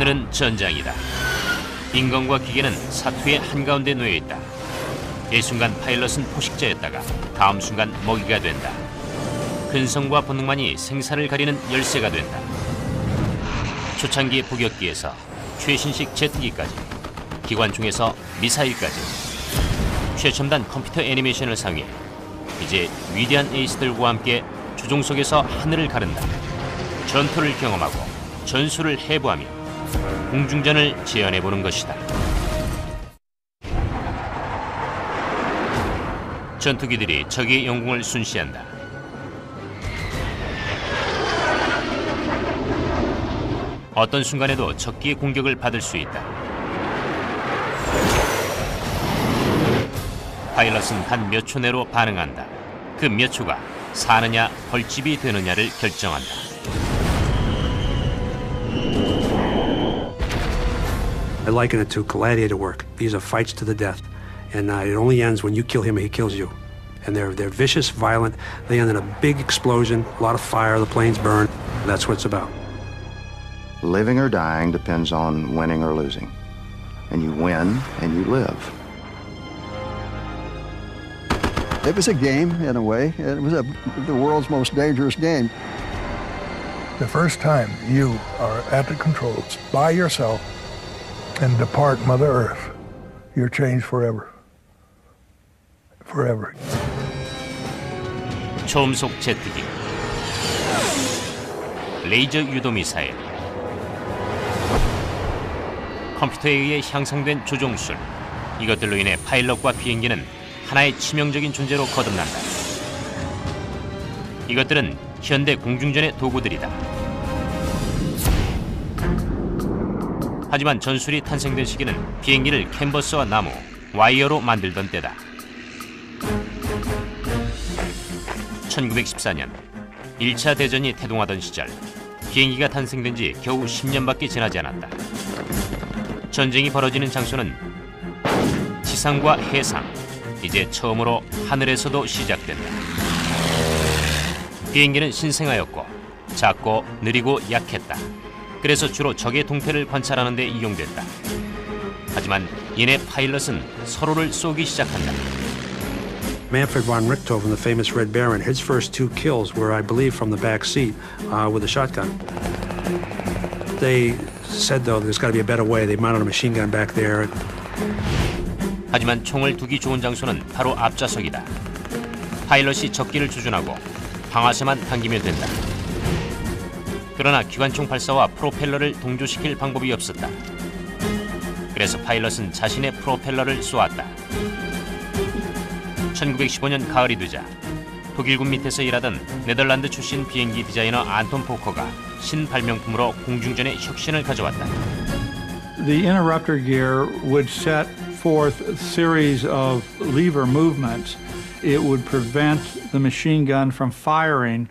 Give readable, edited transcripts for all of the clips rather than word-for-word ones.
하늘은 전장이다. 인간과 기계는 사투의 한가운데 놓여 있다. 일순간 파일럿은 포식자였다가 다음 순간 먹이가 된다. 근성과 본능만이 생사를 가리는 열쇠가 된다. 초창기 포격기에서 최신식 제트기까지, 기관총에서 미사일까지, 최첨단 컴퓨터 애니메이션을 상위해 이제 위대한 에이스들과 함께 조종 속에서 하늘을 가른다. 전투를 경험하고 전술을 해부하며 공중전을 재현해보는 것이다. 전투기들이 적의 영공을 순시한다. 어떤 순간에도 적기의 공격을 받을 수 있다. 파일럿은 단 몇 초 내로 반응한다. 그 몇 초가 사느냐 벌집이 되느냐를 결정한다. I liken it to gladiator work. These are fights to the death, and it only ends when you kill him or he kills you. And they're vicious, violent. They end in a big explosion, a lot of fire. The planes burn. That's what it's about. Living or dying depends on winning or losing, and you win and you live. It was a game in a way. It was the world's most dangerous game. The first time you are at the controls by yourself and depart Mother Earth, you're changed forever. Forever. 초음속 제트기, 레이저 유도 미사일, 컴퓨터에 의해 향상된 조종술, 이것들로 인해 파일럿과 비행기는 하나의 치명적인 존재로 거듭난다. 이것들은 현대 공중전의 도구들이다. 하지만 전술이 탄생된 시기는 비행기를 캔버스와 나무, 와이어로 만들던 때다. 1914년 1차 대전이 태동하던 시절, 비행기가 탄생된 지 겨우 10년밖에 지나지 않았다. 전쟁이 벌어지는 장소는 지상과 해상, 이제 처음으로 하늘에서도 시작된다. 비행기는 신생아였고 작고 느리고 약했다. 그래서 주로 적의 동태를 관찰하는 데 이용됐다. 하지만 이내 파일럿은 서로를 쏘기 시작한다. Manfred von Richthofen, the famous Red Baron, his first two kills were, I believe, from the back seat with a shotgun. They said, though, there's got to be a better way. They mounted a machine gun back there. 하지만 총을 두기 좋은 장소는 바로 앞좌석이다. 파일럿이 적기를 조준하고 방아쇠만 당기면 된다. 그러나 기관총 발사와 프로펠러를 동조시킬 방법이 없었다. 그래서 파일럿은 자신의 프로펠러를 쏘았다. 1915년 가을이 되자 독일군 밑에서 일하던 네덜란드 출신 비행기 디자이너 안톤 포커가 신발명품으로 공중전의 혁신을 가져왔다. The interrupter gear would set forth a series of lever movements. It would prevent the machine gun from firing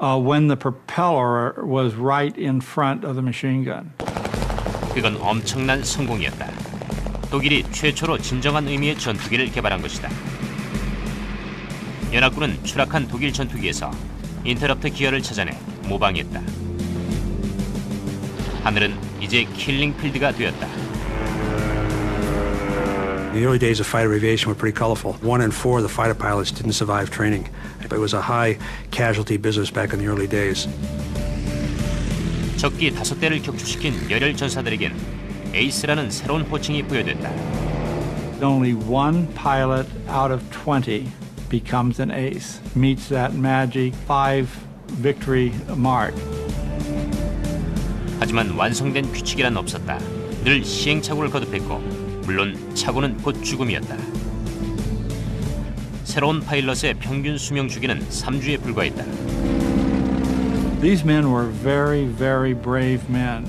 when the propeller was right in front of the machine gun. 그건 엄청난 성공이었다. 독일이 최초로 진정한 의미의 전투기를 개발한 것이다. 연합군은 추락한 독일 전투기에서 인터럽터 기어를 찾아내 모방했다. 하늘은 이제 킬링 필드가 되었다. The early days of fighter aviation were pretty colorful. 1 in 4 of the fighter pilots didn't survive training. It was a high casualty business back in the early days. 적기 5대를 격추시킨 열혈 전사들에겐 에이스라는 새로운 호칭이 부여됐다. Only one pilot out of 20 becomes an ace, meets that magic 5 victory mark. 하지만 완성된 규칙이란 없었다. 늘 시행착오를 거듭했고 물론 착오는 곧 죽음이었다. 새로운 파일럿의 평균 수명 주기는 3주에 불과했다. These men were very, very brave men.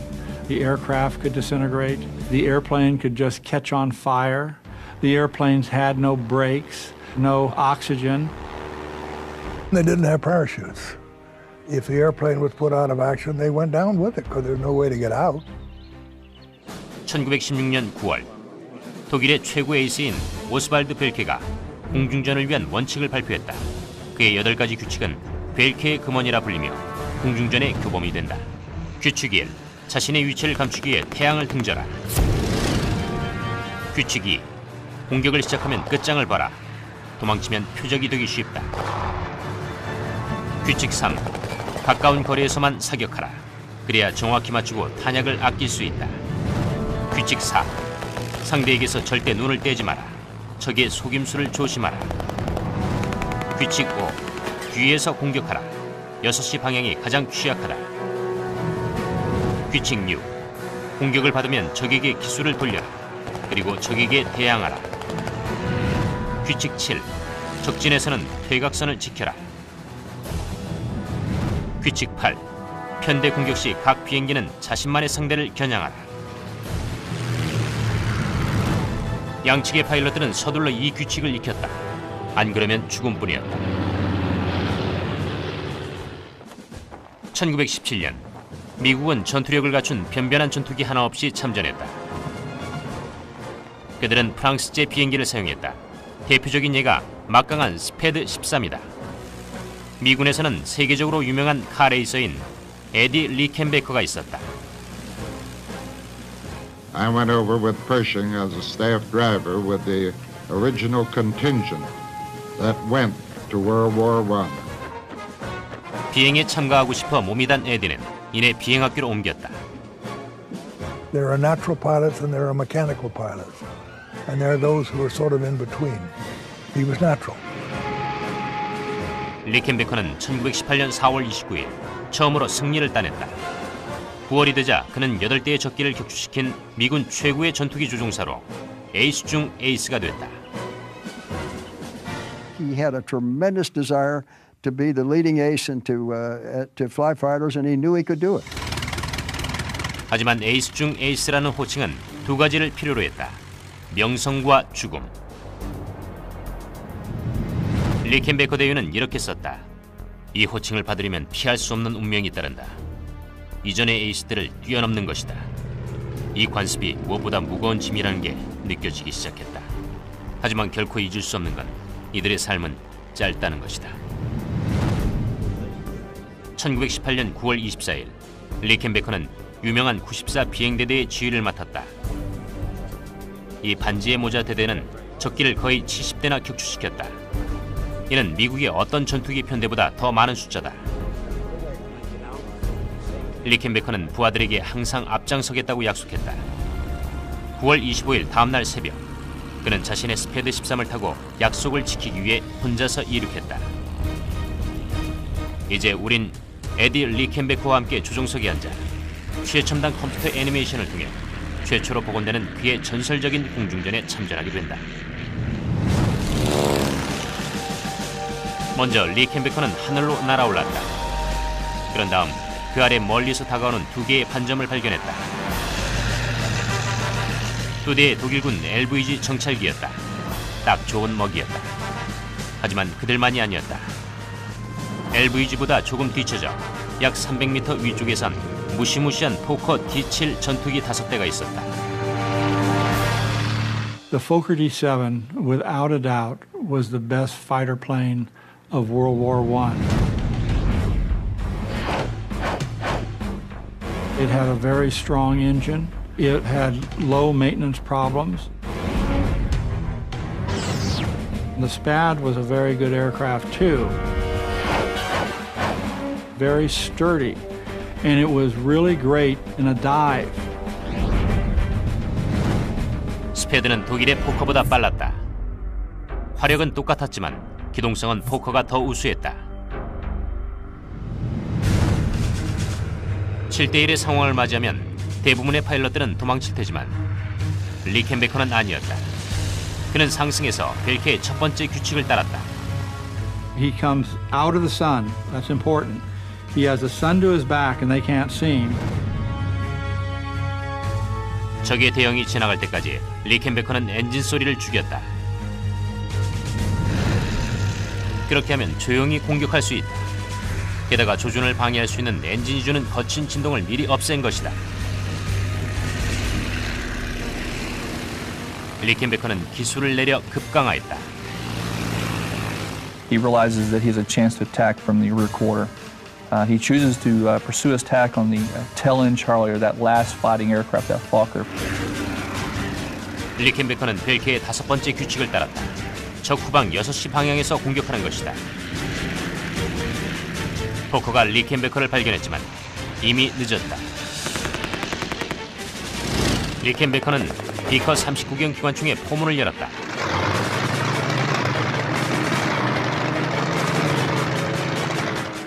The aircraft could disintegrate. The airplane could just catch on fire. The airplanes had no brakes, no oxygen. They didn't have parachutes. If the airplane was put out of action, they went down with it because there's no way to get out. 1916년 9월 독일의 최고 에이스인 오스발드 벨케가 공중전을 위한 원칙을 발표했다. 그의 8가지 규칙은 벨케의 금원이라 불리며 공중전의 교범이 된다. 규칙 1. 자신의 위치를 감추기 위해 태양을 등져라. 규칙 2. 공격을 시작하면 끝장을 봐라. 도망치면 표적이 되기 쉽다. 규칙 3. 가까운 거리에서만 사격하라. 그래야 정확히 맞추고 탄약을 아낄 수 있다. 규칙 4. 상대에게서 절대 눈을 떼지 마라. 적의 속임수를 조심하라. 규칙 5. 뒤에서 공격하라. 6시 방향이 가장 취약하다. 규칙 6. 공격을 받으면 적에게 기술을 돌려라. 그리고 적에게 대항하라. 규칙 7. 적진에서는 퇴각선을 지켜라. 규칙 8. 편대 공격 시 각 비행기는 자신만의 상대를 겨냥하라. 양측의 파일럿들은 서둘러 이 규칙을 익혔다. 안 그러면 죽음뿐이었다. 1917년 미국은 전투력을 갖춘 변변한 전투기 하나 없이 참전했다. 그들은 프랑스제 비행기를 사용했다. 대표적인 예가 막강한 스패드 13이다. 미군에서는 세계적으로 유명한 카레이서인 에디 리켄베커가 있었다. I went over with Pershing as a staff driver with the original contingent that went to World War I. 비행에 참가하고 싶어 몸이 단 에디는 이내 비행학교로 옮겼다. There are natural pilots and there are mechanical pilots. And there are those who are sort of in between. He was natural. 리켄베커는 1918년 4월 29일 처음으로 승리를 따냈다. 9월이 되자 그는 8대의 적기를 격추시킨 미군 최고의 전투기 조종사로 에이스 중 에이스가 됐다. He had a tremendous desire to be the leading ace and to fly fighters, and he knew he could do it. 하지만 에이스 중 에이스라는 호칭은 두 가지를 필요로 했다. 명성과 죽음. 리켄베커 대위는 이렇게 썼다. 이 호칭을 받으려면 피할 수 없는 운명이 따른다. 이전의 에이스들을 뛰어넘는 것이다. 이 관습이 무엇보다 무거운 짐이라는 게 느껴지기 시작했다. 하지만 결코 잊을 수 없는 건 이들의 삶은 짧다는 것이다. 1918년 9월 24일 리켄베커는 유명한 94 비행대대의 지휘를 맡았다. 이 반지의 모자 대대는 적기를 거의 70대나 격추시켰다. 이는 미국의 어떤 전투기 편대보다 더 많은 숫자다. 리켄베커는 부하들에게 항상 앞장서겠다고 약속했다. 9월 25일 다음날 새벽 그는 자신의 스패드 13을 타고 약속을 지키기 위해 혼자서 이륙했다. 이제 우린 에디 리켄베커와 함께 조종석에 앉아 최첨단 컴퓨터 애니메이션을 통해 최초로 복원되는 그의 전설적인 공중전에 참전하게 된다. 먼저 리켄베커는 하늘로 날아올랐다. 그런 다음 그 아래 멀리서 다가오는 두 개의 반점을 발견했다. 두 대의 독일군 LVG 정찰기였다. 딱 좋은 먹이였다. 하지만 그들만이 아니었다. LVG보다 조금 뒤쳐져 약 300m 위쪽에선 무시무시한 포커 D7 전투기 5대가 있었다. The Fokker D7, without a doubt, was the best fighter plane of World War I. It had a very strong engine. It had low maintenance problems. The SPAD was a very good aircraft too. Very sturdy, and it was really great in a dive. 스패드는 독일의 포커보다 빨랐다. 화력은 똑같았지만 기동성은 포커가 더 우수했다. 7대1의 상황을 맞이하면 대부분의 파일럿들은 도망칠 테지만 리켄베커는 아니었다. 그는 상승해서 벨트의 첫 번째 규칙을 따랐다. He comes out of the sun. That's important. He has the sun to his back and they can't see him. 적의 대형이 지나갈 때까지 리켄베커는 엔진 소리를 죽였다. 그렇게 하면 조용히 공격할 수 있다. 게다가 조준을 방해할 수 있는 엔진이 주는 거친 진동을 미리 없앤 것이다. 리켄베커는 기술을 내려 급강화했다. He realizes that he has a chance to attack from the rear quarter. He chooses to pursue his attack on the tail-end Charlie, or that last fighting aircraft, that Fokker. 리켄베커는 벨케의 5번째 규칙을 따랐다. 적 후방 6시 방향에서 공격하는 것이다. 포커가 리켄베커를 발견했지만 이미 늦었다. 리켄베커는 비커 39경 기관총의 포문을 열었다.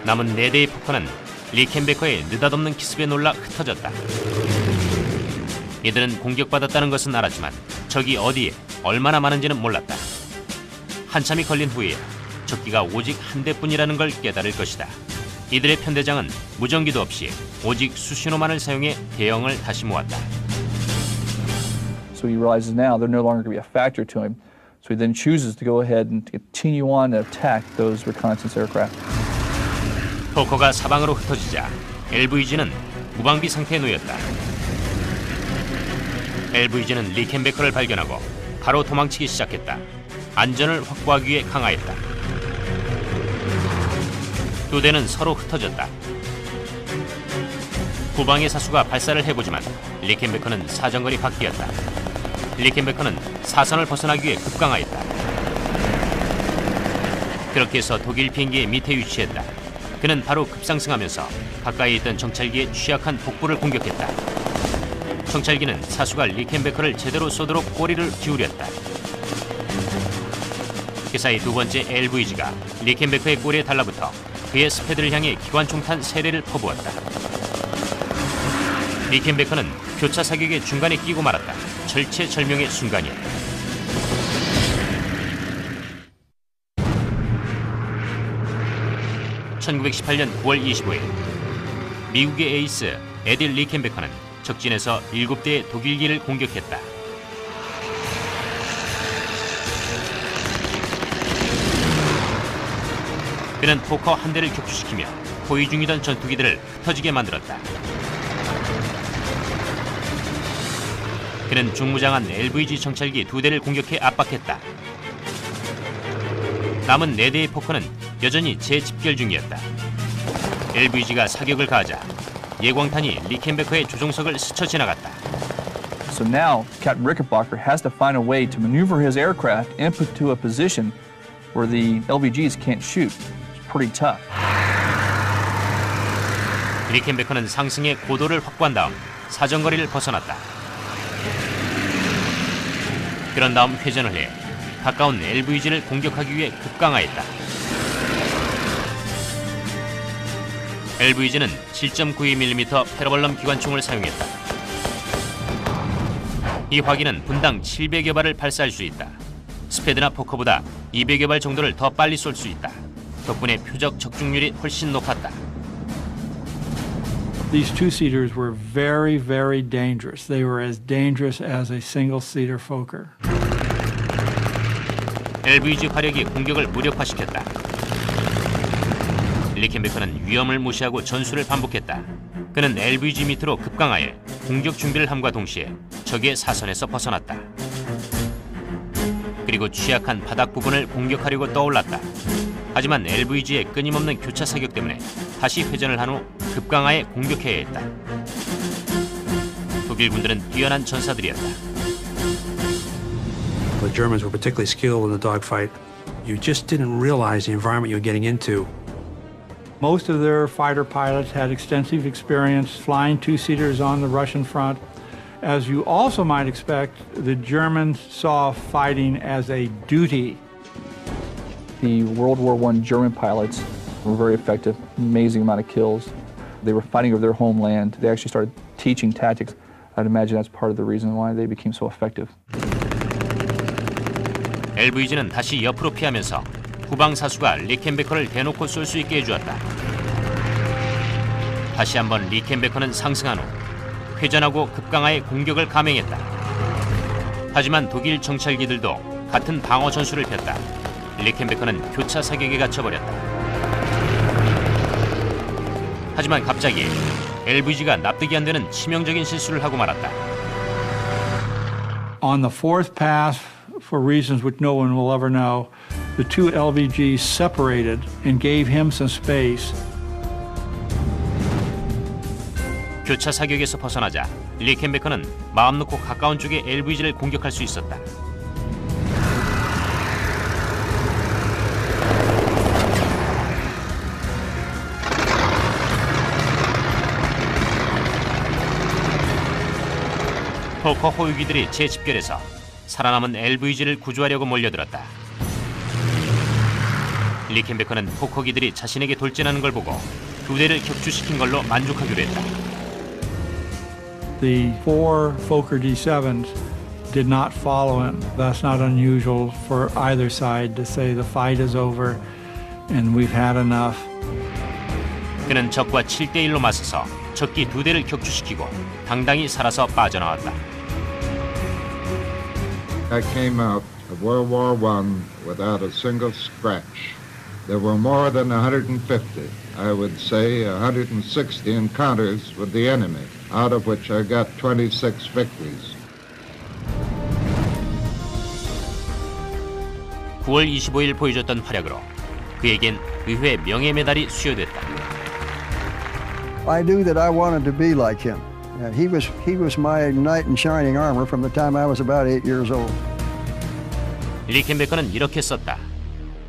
남은 4대의 포커는 리켄베커의 느닷없는 기습에 놀라 흩어졌다. 이들은 공격받았다는 것은 알았지만 적이 어디에 얼마나 많은지는 몰랐다. 한참이 걸린 후에 적기가 오직 한 대뿐이라는 걸 깨달을 것이다. 이들의 편대장은 무전기도 없이 오직 수신호만을 사용해 대형을 다시 모았다. So he realizes now they're no longer going to be a factor to him. So he then chooses to go ahead and continue on to attack those reconnaissance aircraft. 포커가 사방으로 흩어지자 LVG는 무방비 상태에 놓였다. LVG는 리켄베커를 발견하고 바로 도망치기 시작했다. 안전을 확보하기 위해 강화했다. 두 대는 서로 흩어졌다. 후방의 사수가 발사를 해보지만 리켄베커는 사정거리 밖이었다. 리켄베커는 사선을 벗어나기 위해 급강하였다. 그렇게 해서 독일 비행기의 밑에 위치했다. 그는 바로 급상승하면서 가까이 있던 정찰기의 취약한 복부를 공격했다. 정찰기는 사수가 리켄베커를 제대로 쏘도록 꼬리를 기울였다. 그 사이 두 번째 LVG가 리켄베커의 꼬리에 달라붙어 그의 스패드를 향해 기관총탄 3대를 퍼부었다. 리켄베커는 교차 사격의 중간에 끼고 말았다. 절체절명의 순간이었다. (1918년 9월 25일) 미국의 에이스 에딜 리켄베커는 적진에서 7대의 독일기를 공격했다. 그는 포커 한 대를 격추시키며 포위 중이던 전투기들을 흩어지게 만들었다. 그는 중무장한 LVG 정찰기 2대를 공격해 압박했다. 남은 4대의 포커는 여전히 재집결 중이었다. LVG가 사격을 가하자 예광탄이 리켄베커의 조종석을 스쳐 지나갔다. So now Captain Rickenbacker has to find a way to maneuver his aircraft into a position where the LVGs can't shoot. It's pretty tough. 리켄베커는 상승의 고도를 확보한 다음 사정거리를 벗어났다. 그런 다음 회전을 해 가까운 LVG를 공격하기 위해 급강하였다. LVG는 7.92mm 페러벌럼 기관총을 사용했다. 이 화기는 분당 700여 발을 발사할 수 있다. 스패드나 포커보다 200여 발 정도를 더 빨리 쏠 수 있다. 덕분에 표적 적중률이 훨씬 높았다. These two-seaters were very, very dangerous. They were as dangerous as a single-seater Fokker. LVG 화력이 공격을 무력화시켰다. 리켄베커는 위험을 무시하고 전술을 반복했다. 그는 LVG 밑으로 급강하여 공격 준비를 함과 동시에 적의 사선에서 벗어났다. 그리고 취약한 바닥 부분을 공격하려고 떠올랐다. 하지만 LVG의 끊임없는 교차 사격 때문에 다시 회전을 한 후 급강하에 공격해야 했다. 독일 군들은 뛰어난 전사들이었다. The Germans were particularly skilled in the dogfight. You just didn't realize the environment you were getting into. Most of their fighter pilots had extensive experience flying two-seaters on the Russian front. As you also might expect, the Germans saw fighting as a duty. The World War I German pilots were very effective, amazing amount of kills. They were fighting over their homeland. They actually started teaching tactics. I'd imagine that's part of the reason why they became so effective. LVG는 다시 옆으로 피하면서 후방 사수가 리켄베커를 대놓고 쏠 수 있게 해주었다. 다시 한번 리켄베커는 상승한 후 회전하고 급강하에 공격을 감행했다. 하지만 독일 정찰기들도 같은 방어 전술을 폈다. 리켄베커는 교차 사격에 갇혀버렸다. 하지만 갑자기 LVG가 납득이 안 되는 치명적인 실수를 하고 말았다. On the fourth pass, for reasons which no one will ever know, the two LVGs separated and gave him some space. 교차 사격에서 벗어나자 리켄베커는 마음 놓고 가까운 쪽의 LVG를 공격할 수 있었다. 포커 호위기들이 재집결해서 살아남은 LVG를 구조하려고 몰려들었다. 리켄베커는 포커기들이 자신에게 돌진하는 걸 보고 두 대를 격추시킨 걸로 만족하기로 했다. The 4 Fokker D7s did not follow him. That's not unusual for either side to say the fight is over and we've had enough. 그는 적과 7대1로 맞서서 적기 두 대를 격추시키고 당당히 살아서 빠져나왔다. I came out of World War I without a single scratch. There were more than 150, I would say 160 encounters with the enemy, out of which I got 26 victories. 9월 25일 보여줬던 활약으로 그에겐 의회 명예 메달이 수여됐다. I knew that I wanted to be like him. He was my knight in shining armor from the time I was about 8 years old. 리켄베커는 이렇게 썼다.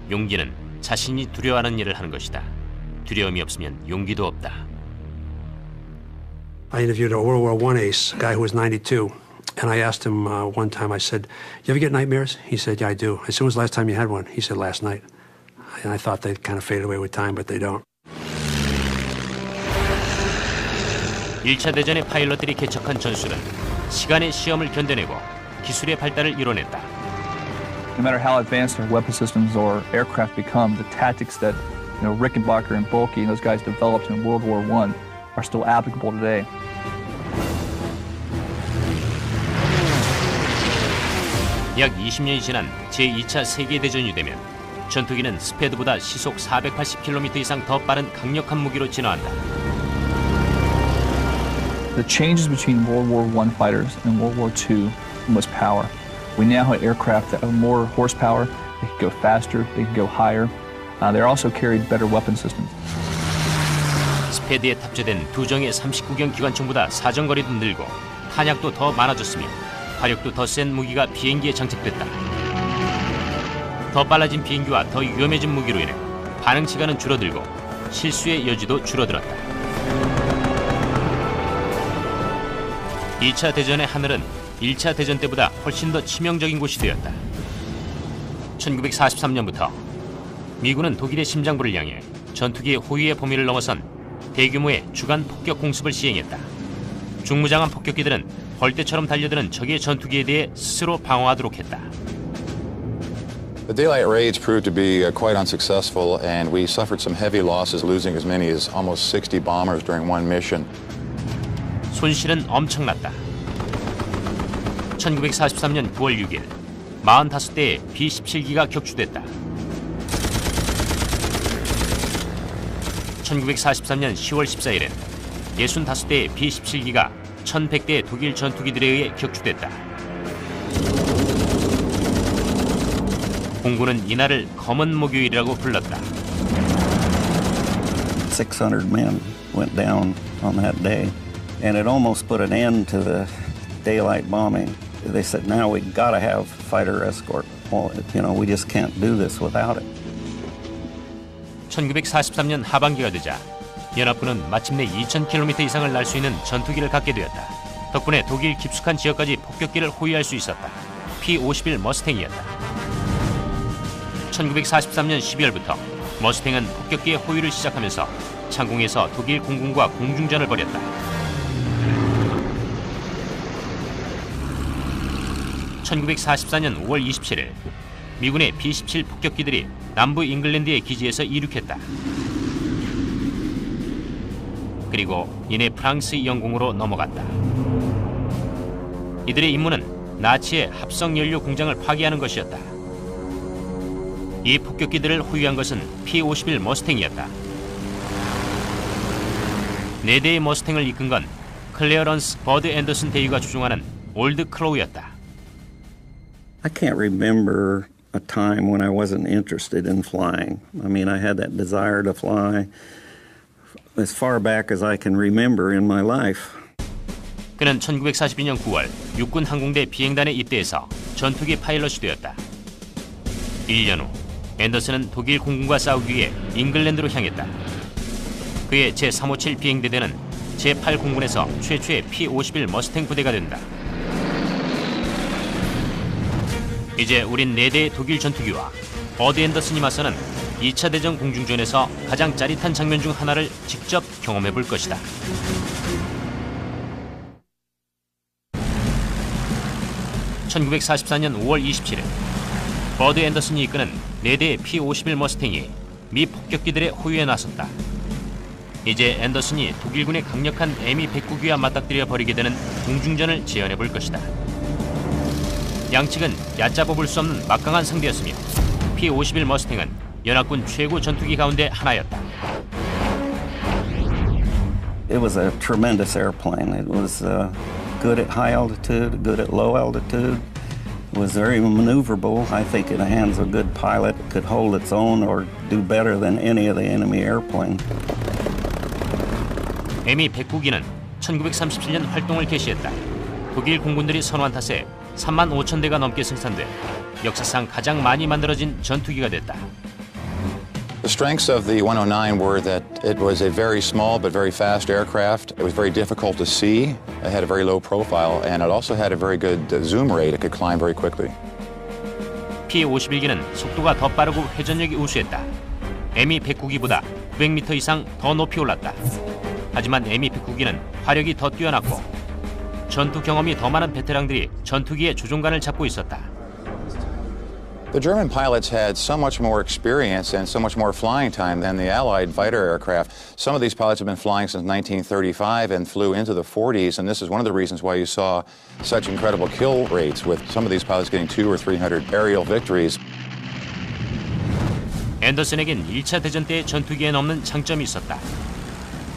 용기는 자신이 두려워하는 일을 하는 것이다. 두려움이 없으면 용기도 없다. I interviewed a World War I ace, a guy who was 92, and I asked him one time, I said, you ever get nightmares? He said, yeah, I do. I said, when was the last time you had one? He said, last night. And I thought they'd kind of fade away with time, but they don't. 1차 대전의 파일럿들이 개척한 전술은 시간의 시험을 견뎌내고 기술의 발달을 이뤄냈다. No matter how advanced our weapon systems or aircraft become, the tactics that Rickenbacker and Bulkey and those guys developed in World War I are still applicable today. 약 20년이 지난 제2차 세계대전이 되면 전투기는 스패드보다 시속 480km 이상 더 빠른 강력한 무기로 진화한다. The changes between World War I fighters and World War II was power. We now have aircraft that have more horsepower, they can go faster, they can go higher. They also carried better weapon systems. 스패드에 탑재된 두 정의 39경 기관총보다 사정거리도 늘고 탄약도 더 많아졌으며 화력도 더 센 무기가 비행기에 장착됐다. 더 빨라진 비행기와 더 위험해진 무기로 인해 반응 시간은 줄어들고 실수의 여지도 줄어들었다. 2차 대전의 하늘은 1차 대전 때보다 훨씬 더 치명적인 곳이 되었다. 1943년부터 미군은 독일의 심장부를 향해 전투기의 호위의 범위를 넘어선 대규모의 주간 폭격 공습을 시행했다. 중무장한 폭격기들은 벌떼처럼 달려드는 적의 전투기에 대해 스스로 방어하도록 했다. The daylight raids proved to be quite unsuccessful, and we suffered some heavy losses, losing as many as almost 60 bombers during one mission. 손실은 엄청났다. 1943년 9월 6일 45대의 B-17기가 격추됐다. 1943년 10월 14일엔 65대의 B-17기가 1100대의 독일 전투기들에 의해 격추됐다. 공군은 이날을 검은 목요일이라고 불렀다. 600 men went down on that day, and it almost put an end to the daylight bombing. They said, now we've got to have fighter escort. Well, we just can't do this without it. 1943년 하반기가 되자 연합군은 마침내 2000km 이상을 날 수 있는 전투기를 갖게 되었다. 덕분에 독일 깊숙한 지역까지 폭격기를 호위할 수 있었다. P-51 머스탱이었다. 1943년 12월부터 머스탱은 폭격기의 호위를 시작하면서 창공에서 독일 공군과 공중전을 벌였다. 1944년 5월 27일 미군의 B-17 폭격기들이 남부 잉글랜드의 기지에서 이륙했다. 그리고 이내 프랑스 영공으로 넘어갔다. 이들의 임무는 나치의 합성 연료 공장을 파괴하는 것이었다. 이 폭격기들을 호위한 것은 P-51 머스탱이었다. 4대의 머스탱을 이끈 건 클레어런스 버드 앤더슨 대위가 주중하는 올드 크로우였다. I can't remember a time when I wasn't interested in flying. I mean, I had that desire to fly as far back as I can remember in my life. 그는 1942년 9월 육군 항공대 비행단에 입대해서 전투기 파일럿이 되었다. 1년 후 앤더슨은 독일 공군과 싸우기 위해 잉글랜드로 향했다. 그의 제357 비행대대는 제8공군에서 최초의 P-51 머스탱 부대가 된다. 이제 우린 4대의 독일 전투기와 버드 앤더슨이 맞서는 2차 대전 공중전에서 가장 짜릿한 장면 중 하나를 직접 경험해 볼 것이다. (1944년 5월 27일) 버드 앤더슨이 이끄는 4대의 P-51 머스탱이 미 폭격기들의 호위에 나섰다. 이제 앤더슨이 독일군의 강력한 M109기와 맞닥뜨려 벌이게 되는 공중전을 재현해 볼 것이다. 양측은 얕잡아 볼 수 없는 막강한 상대였으며 P-51 머스탱은 연합군 최고 전투기 가운데 하나였다. It was a tremendous airplane. It was good at high altitude, good at low altitude. It was very maneuverable. I think in the hands of a good pilot, it could hold its own or do better than any of the enemy airplane. M109기는 1937년 활동을 개시했다. 독일 공군들이 선호한 탓에 3만 5천 대가 넘게 생산돼 역사상 가장 많이 만들어진 전투기가 됐다. The strengths of the 109 were that it was a very small but very fast aircraft. It was very difficult to see. It had a very low profile, and it also had a very good zoom rate. It could climb very quickly. P-51기는 속도가 더 빠르고 회전력이 우수했다. M109기보다 900m 이상 더 높이 올랐다. 하지만 M109기는 화력이 더 뛰어났고 전투 경험이 더 많은 베테랑들이 전투기의 조종관을 잡고 있었다. The German pilots had so much more experience and so much more flying time than the Allied fighter aircraft. Some of these pilots have been flying since 1935 and flew into the 40s, and this is one of the reasons why you saw such incredible kill rates, with some of these pilots getting 200 or 300 aerial victories. 앤더슨에겐 1차 대전 때의 전투기에 넘는 장점이 있었다.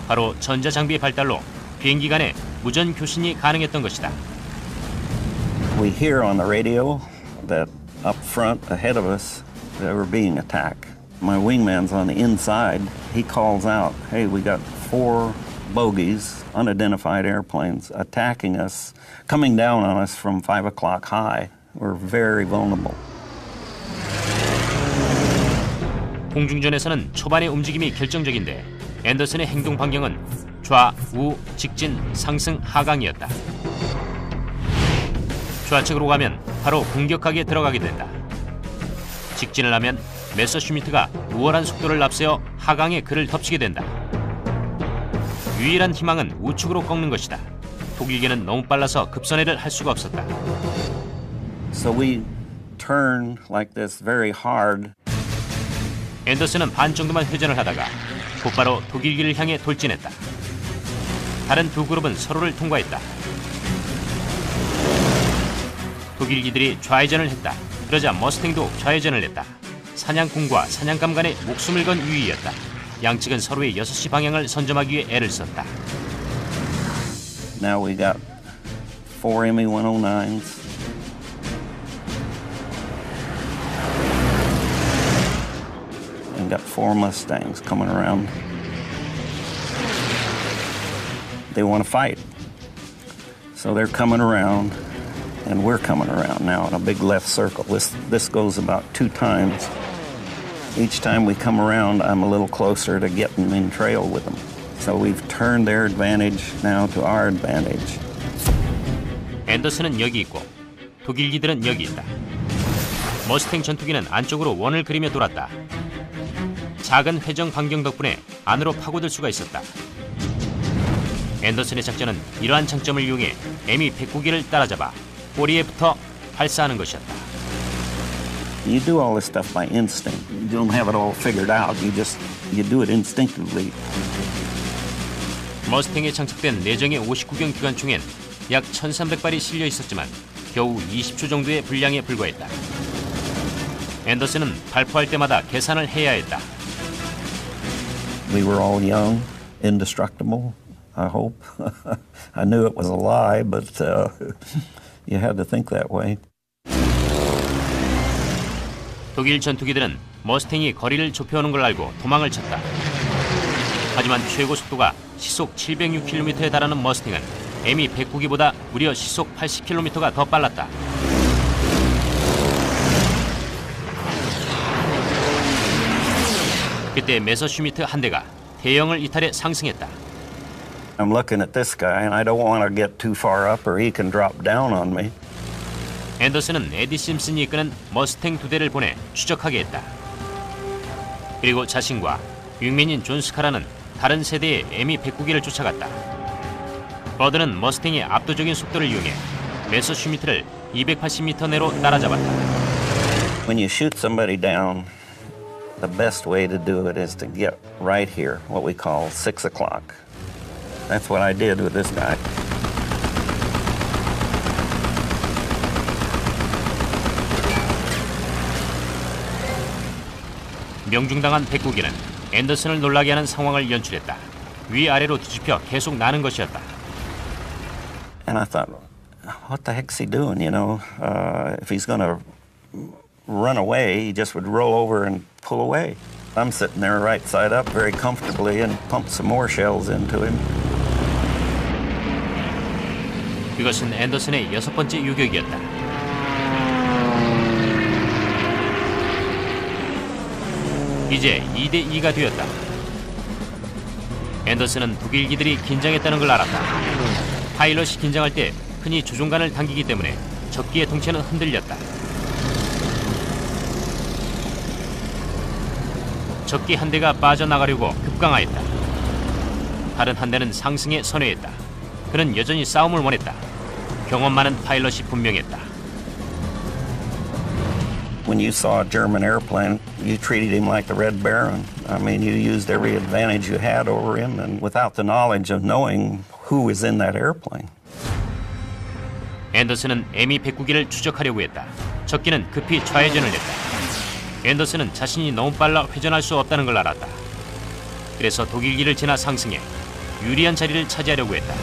바로 전자장비의 발달로 비행기 간의 무전 교신이 가능했던 것이다. We hear on the radio that up front ahead of us they were being attacked. My wingman's on the inside. He calls out, hey, we got 4 bogies, unidentified airplanes, attacking us, coming down on us from 5 o'clock high. We're very vulnerable. 공중전에서는 초반의 움직임이 결정적인데 앤더슨의 행동 반경은 좌, 우, 직진, 상승, 하강이었다. 좌측으로 가면 바로 공격하게 들어가게 된다. 직진을 하면 메서슈미트가 우월한 속도를 앞세워 하강에 그를 덮치게 된다. 유일한 희망은 우측으로 꺾는 것이다. 독일기는 너무 빨라서 급선회를 할 수가 없었다. So we turn like this very hard. 앤더슨은 반 정도만 회전을 하다가 곧바로 독일기를 향해 돌진했다. 다른 두 그룹은 서로를 통과했다. 독일기들이 좌회전을 했다. 그러자 머스탱도 좌회전을 했다. 사냥꾼과 사냥감 간의 목숨을 건 유의였다. 양측은 서로의 6시 방향을 선점하기 위해 애를 썼다. Now we got 4 Me-109s. And got 4 Mustangs coming around. They want to fight. So they're coming around. And we're coming around now in a big left circle. This goes about 2 times. Each time we come around, I'm a little closer to getting in trail with them. So we've turned their advantage now to our advantage. 앤더슨은 여기 있고 독일기들은 여기 있다. 머스탱 전투기는 안쪽으로 원을 그리며 돌았다. 작은 회전 반경 덕분에 안으로 파고들 수가 있었다. 앤더슨의 작전은 이러한 장점을 이용해 M109기를 따라잡아 꼬리에 붙어 발사하는 것이었다. You do all this stuff by instinct. You don't have it all figured out. You do it instinctively. 머스탱에 장착된 내정의 59경 기관총엔 약 1,300발이 실려 있었지만 겨우 20초 정도의 분량에 불과했다. 앤더슨은 발포할 때마다 계산을 해야 했다. We were all young, indestructible, I hope. I knew it was a lie, but you had to think that way. 독일 전투기들은 머스탱이 거리를 좁혀오는 걸 알고 도망을 쳤다. 하지만 최고 속도가 시속 706km에 달하는 머스탱은 M2 109기보다 무려 시속 80km가 더 빨랐다. 그때 메서슈미트 한 대가 대형을 이탈해 상승했다. I'm looking at this guy and I don't want to get too far up or he can drop down on me. 앤더슨은 에디 심슨이 이끄는 머스탱 2대를 보내 추적하게 했다. 그리고 자신과 윙맨인 존 스카라는 다른 세대의 M2 109기를 쫓아갔다. 버드는 머스탱의 압도적인 속도를 이용해 메서슈미트를 280m 내로 따라잡았다. When you shoot somebody down, the best way to do it is to get right here, what we call 6 o'clock. That's what I did with this guy. 명중당한 109기는 앤더슨을 놀라게 하는 상황을 연출했다. 위아래로 뒤집혀 계속 나는 것이었다. And I thought, what the heck's he doing? You know, if he's going to run away, he just would roll over and pull away. I'm sitting there right side up very comfortably and pump some more shells into him. 이것은 앤더슨의 6번째 유격이었다. 이제 2대2가 되었다. 앤더슨은 독일기들이 긴장했다는 걸 알았다. 파일럿이 긴장할 때 흔히 조종간을 당기기 때문에 적기의 통체는 흔들렸다. 적기 한 대가 빠져나가려고 급강하였다. 다른 한 대는 상승에 선회했다. 그는 여전히 싸움을 원했다. 경험 많은 파일럿이 분명했다. When you saw a German airplane, you treated him like the Red Baron. I mean, you used every advantage you had over him, and without the knowledge of knowing who was in that airplane. 앤더슨은 M2 109기를 추적하려고 했다. 적기는 급히 좌회전을 했다. 앤더슨은 자신이 너무 빨라 회전할 수 없다는 걸 알았다. 그래서 독일기를 지나 상승해 유리한 자리를 차지하려고 했다.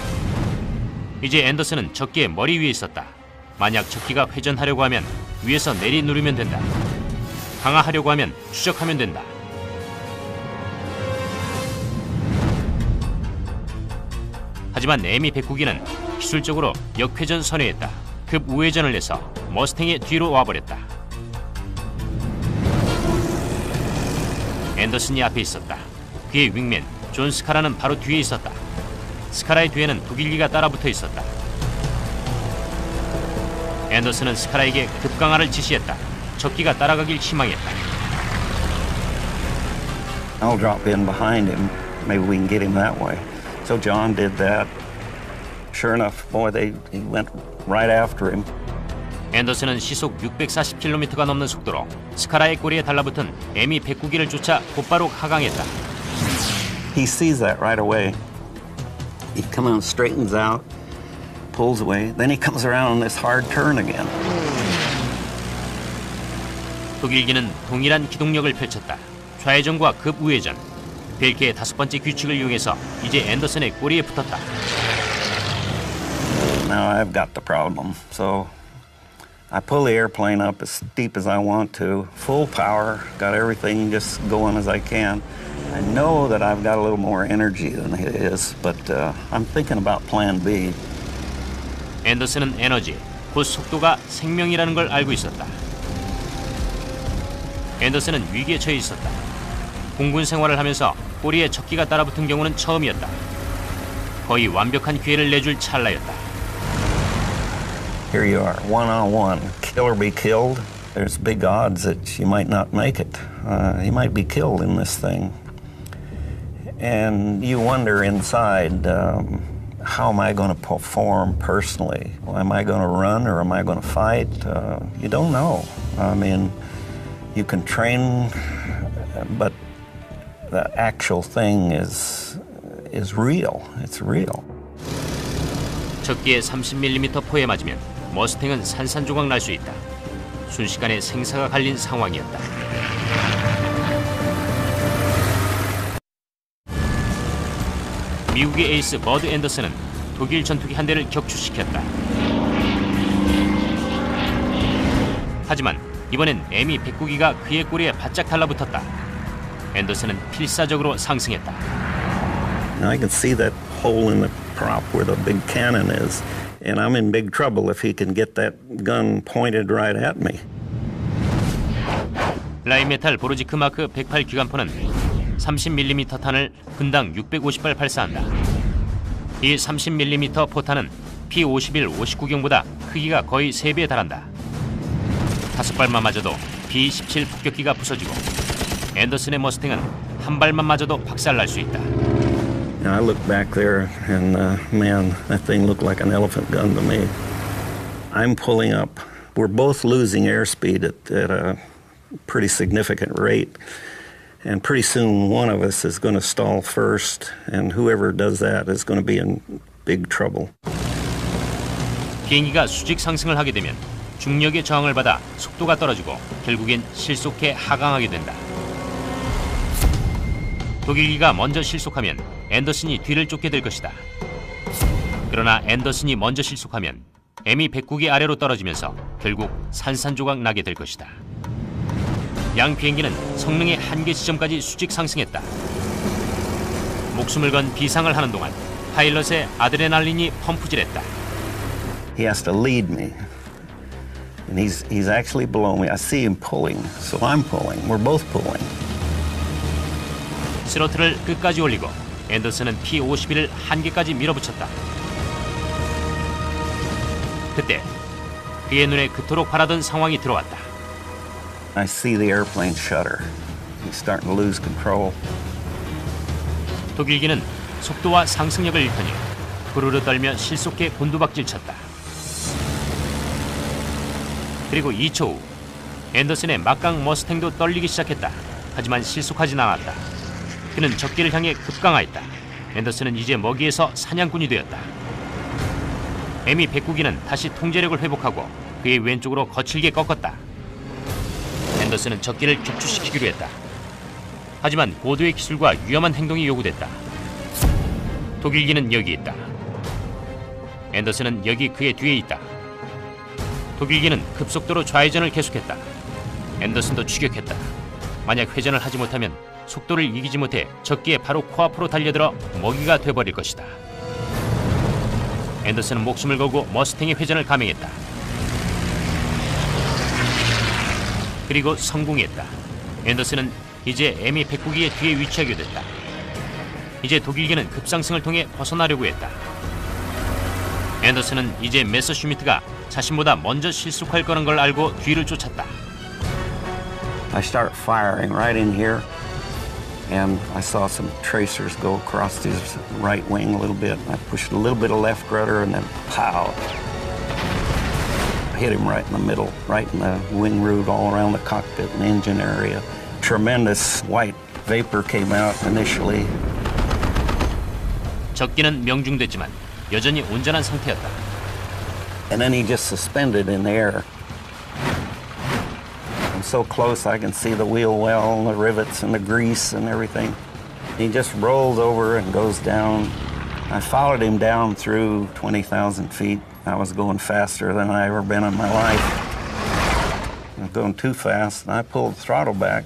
이제 앤더슨은 적기의 머리 위에 있었다. 만약 적기가 회전하려고 하면 위에서 내리 누르면 된다. 강화하려고 하면 추적하면 된다. 하지만 M2 109기는 기술적으로 역회전 선회했다. 급 우회전을 해서 머스탱의 뒤로 와버렸다. 앤더슨이 앞에 있었다. 그의 윙맨 존 스카라는 바로 뒤에 있었다. 스카라의 뒤에는 독일기가 따라붙어 있었다. 앤더슨은 스카라에게 급강화를 지시했다. 적기가 따라가길 희망했다. I'll drop in behind him. Maybe we can get him that way. So John did that. Sure enough, boy, he went right after him. 앤더슨은 시속 640km가 넘는 속도로 스카라의 꼬리에 달라붙은 M2 109기를 쫓아 곧바로 하강했다. He sees that right away. He comes out, straightens out, pulls away. Then he comes around on this hard turn again. 독일기는 동일한 기동력을 펼쳤다. 좌회전과 급 우회전. 벨키의 5번째 규칙을 이용해서 이제 앤더슨의 꼬리에 붙었다. Now I've got the problem. So I pull the airplane up as steep as I want to, full power, got everything just going as I can. I know that I've got a little more energy than it is, but I'm thinking about plan B. 앤더슨은 에너지, 곧 속도가 생명이라는 걸 알고 있었다. 앤더슨은 위기에 처해 있었다. 공군 생활을 하면서 꼬리에 적기가 따라붙은 경우는 처음이었다. 거의 완벽한 기회를 내줄 찰나였다. Here you are, one-on-one. Kill or be killed. There's big odds that you might not make it. You might be killed in this thing. And you wonder inside, how am I going to perform personally? Am I going to run or am I going to fight? You don't know. I mean, you can train, but the actual thing is real. It's real. 적기에 30mm 포에 맞으면 머스탱은 산산조각 날 수 있다. 순식간에 생사가 갈린 상황이었다. 미국의 에이스 버드 앤더슨은 독일 전투기 한 대를 격추시켰다. 하지만 이번엔 M2 109기가 그의 꼬리에 바짝 달라붙었다. 앤더슨은 필사적으로 상승했다. And I can see that hole in the prop where the big cannon is. And I'm in big trouble if he can get that gun pointed right at me. 라인메탈 보르지크 마크 108 기관포는 30mm 탄을 분당 650발 발사한다. 이 30mm 포탄은 P-51 59경보다 크기가 거의 3배에 달한다. 5발만 맞아도 B-17 폭격기가 부서지고 앤더슨의 머스탱은 한 발만 맞아도 박살날 수 있다. I look back there and man, that thing looked like an elephant gun to me. I'm pulling up. We're both losing airspeed at a pretty significant rate. And pretty soon one of us is going to stall first, and whoever does that is going to be in big trouble. 비행기가 수직 상승을 하게 되면 중력의 저항을 받아 속도가 떨어지고 결국엔 실속해 하강하게 된다. 독일기가 먼저 실속하면 앤더슨이 뒤를 쫓게 될 것이다. 그러나 앤더슨이 먼저 실속하면 ME-109기 아래로 떨어지면서 결국 산산조각 나게 될 것이다. 양 비행기는 성능의 한계 지점까지 수직 상승했다. 목숨을 건 비상을 하는 동안 파일럿의 아드레날린이 펌프질했다. He has to lead me. And he's actually below me. I see him pulling, so I'm pulling. We're both pulling. 스로틀을 끝까지 올리고 앤더슨은 P-51을 한계까지 밀어붙였다. 그때 그의 눈에 그토록 바라던 상황이 들어왔다. I see the airplane shudder. He's starting to lose control. 독일기는 속도와 상승력을 잃더니 부르르 떨며 실속해 곤두박질 쳤다. 그리고 2초 후 앤더슨의 막강 머스탱도 떨리기 시작했다. 하지만 실속하진 않았다. 그는 적기를 향해 급강하였다. 앤더슨은 이제 먹이에서 사냥꾼이 되었다. ME-109기는 다시 통제력을 회복하고 그의 왼쪽으로 거칠게 꺾었다. 앤더슨은 적기를 격추시키기로 했다. 하지만 고도의 기술과 위험한 행동이 요구됐다. 독일기는 여기 있다. 앤더슨은 여기 그의 뒤에 있다. 독일기는 급속도로 좌회전을 계속했다. 앤더슨도 추격했다. 만약 회전을 하지 못하면 속도를 이기지 못해 적기에 바로 코앞으로 달려들어 먹이가 돼버릴 것이다. 앤더슨은 목숨을 걸고 머스탱의 회전을 감행했다. 그리고 성공했다. 앤더슨은 이제 ME-109기의 뒤에 위치하게 됐다. 이제 독일기는 급상승을 통해 벗어나려고 했다. 앤더슨은 이제 메서슈미트가 자신보다 먼저 실속할 거란 걸 알고 뒤를 쫓았다. I start firing right in here, and I saw some tracers go across his right wing a little bit. I pushed a little bit of left rudder, and then pow! I hit him right in the middle, right in the wing root, all around the cockpit and engine area. Tremendous white vapor came out initially. 적기는 명중됐지만 여전히 온전한 상태였다. And then he just suspended in the air. I'm so close I can see the wheel well and the rivets and the grease and everything. He just rolls over and goes down. I followed him down through 20,000 feet. I was going faster than I ever been in my life. I was going too fast, and I pulled the throttle back.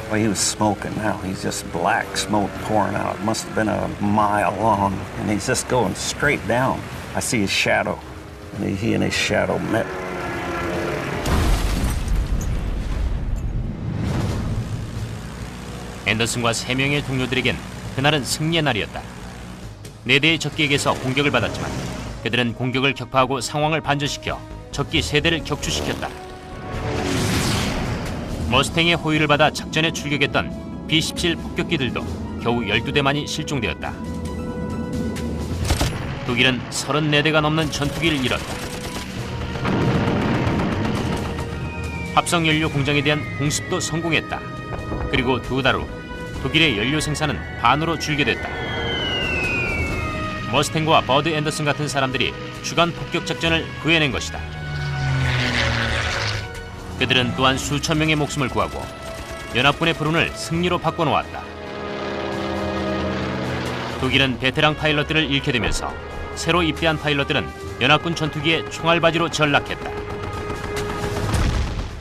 Well, he was smoking now. He's just black smoke pouring out. It must have been a mile long, and he's just going straight down. I see his shadow, and he and his shadow met. 앤더슨과 3명의 동료들에겐 그날은 승리의 날이었다. 4대의 적기에게서 공격을 받았지만 그들은 공격을 격파하고 상황을 반전시켜 적기 3대를 격추시켰다. 머스탱의 호위를 받아 작전에 출격했던 B-17 폭격기들도 겨우 12대만이 실종되었다. 독일은 34대가 넘는 전투기를 잃었다. 합성연료 공장에 대한 공습도 성공했다. 그리고 2달 후 독일의 연료 생산은 반으로 줄게 됐다. 머스탱과 버드 앤더슨 같은 사람들이 주간 폭격 작전을 구해낸 것이다. 그들은 또한 수천 명의 목숨을 구하고 연합군의 불운을 승리로 바꿔놓았다. 독일은 베테랑 파일럿들을 잃게 되면서 새로 입대한 파일럿들은 연합군 전투기의 총알바지로 전락했다.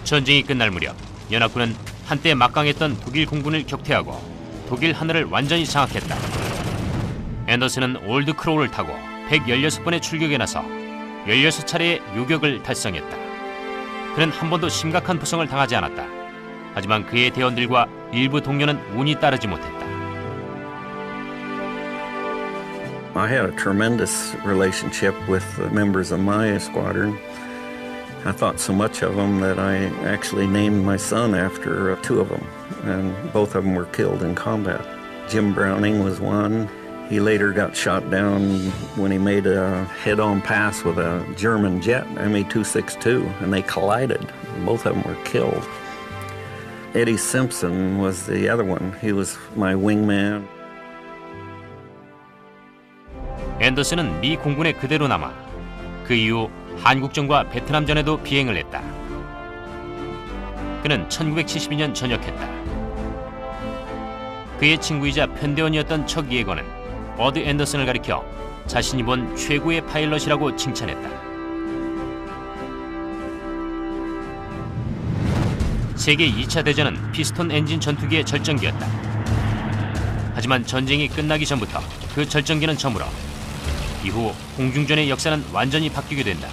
전쟁이 끝날 무렵 연합군은 한때 막강했던 독일 공군을 격퇴하고 독일 하늘을 완전히 장악했다. 앤더슨은 올드 크로우를 타고 116번의 출격에 나서 16차례의 요격을 달성했다. 그는 한 번도 심각한 부상을 당하지 않았다. 하지만 그의 대원들과 일부 동료는 운이 따르지 못했다. I had a tremendous relationship with the members of my squadron. I thought so much of them that I actually named my son after two of them, and both of them were killed in combat. Jim Browning was one. He later got shot down when he made a head-on pass with a German jet, ME-262, and they collided. Both of them were killed. Eddie Simpson was the other one. He was my wingman. 앤더슨은 미 공군에 그대로 남아 그 이후 한국전과 베트남전에도 비행을 했다. 그는 1972년 전역했다. 그의 친구이자 편대원이었던 척 예거는 버드 앤더슨을 가리켜 자신이 본 최고의 파일럿이라고 칭찬했다. 세계 2차 대전은 피스톤 엔진 전투기의 절정기였다. 하지만 전쟁이 끝나기 전부터 그 절정기는 저물어 이후 공중전의 역사는 완전히 바뀌게 된다.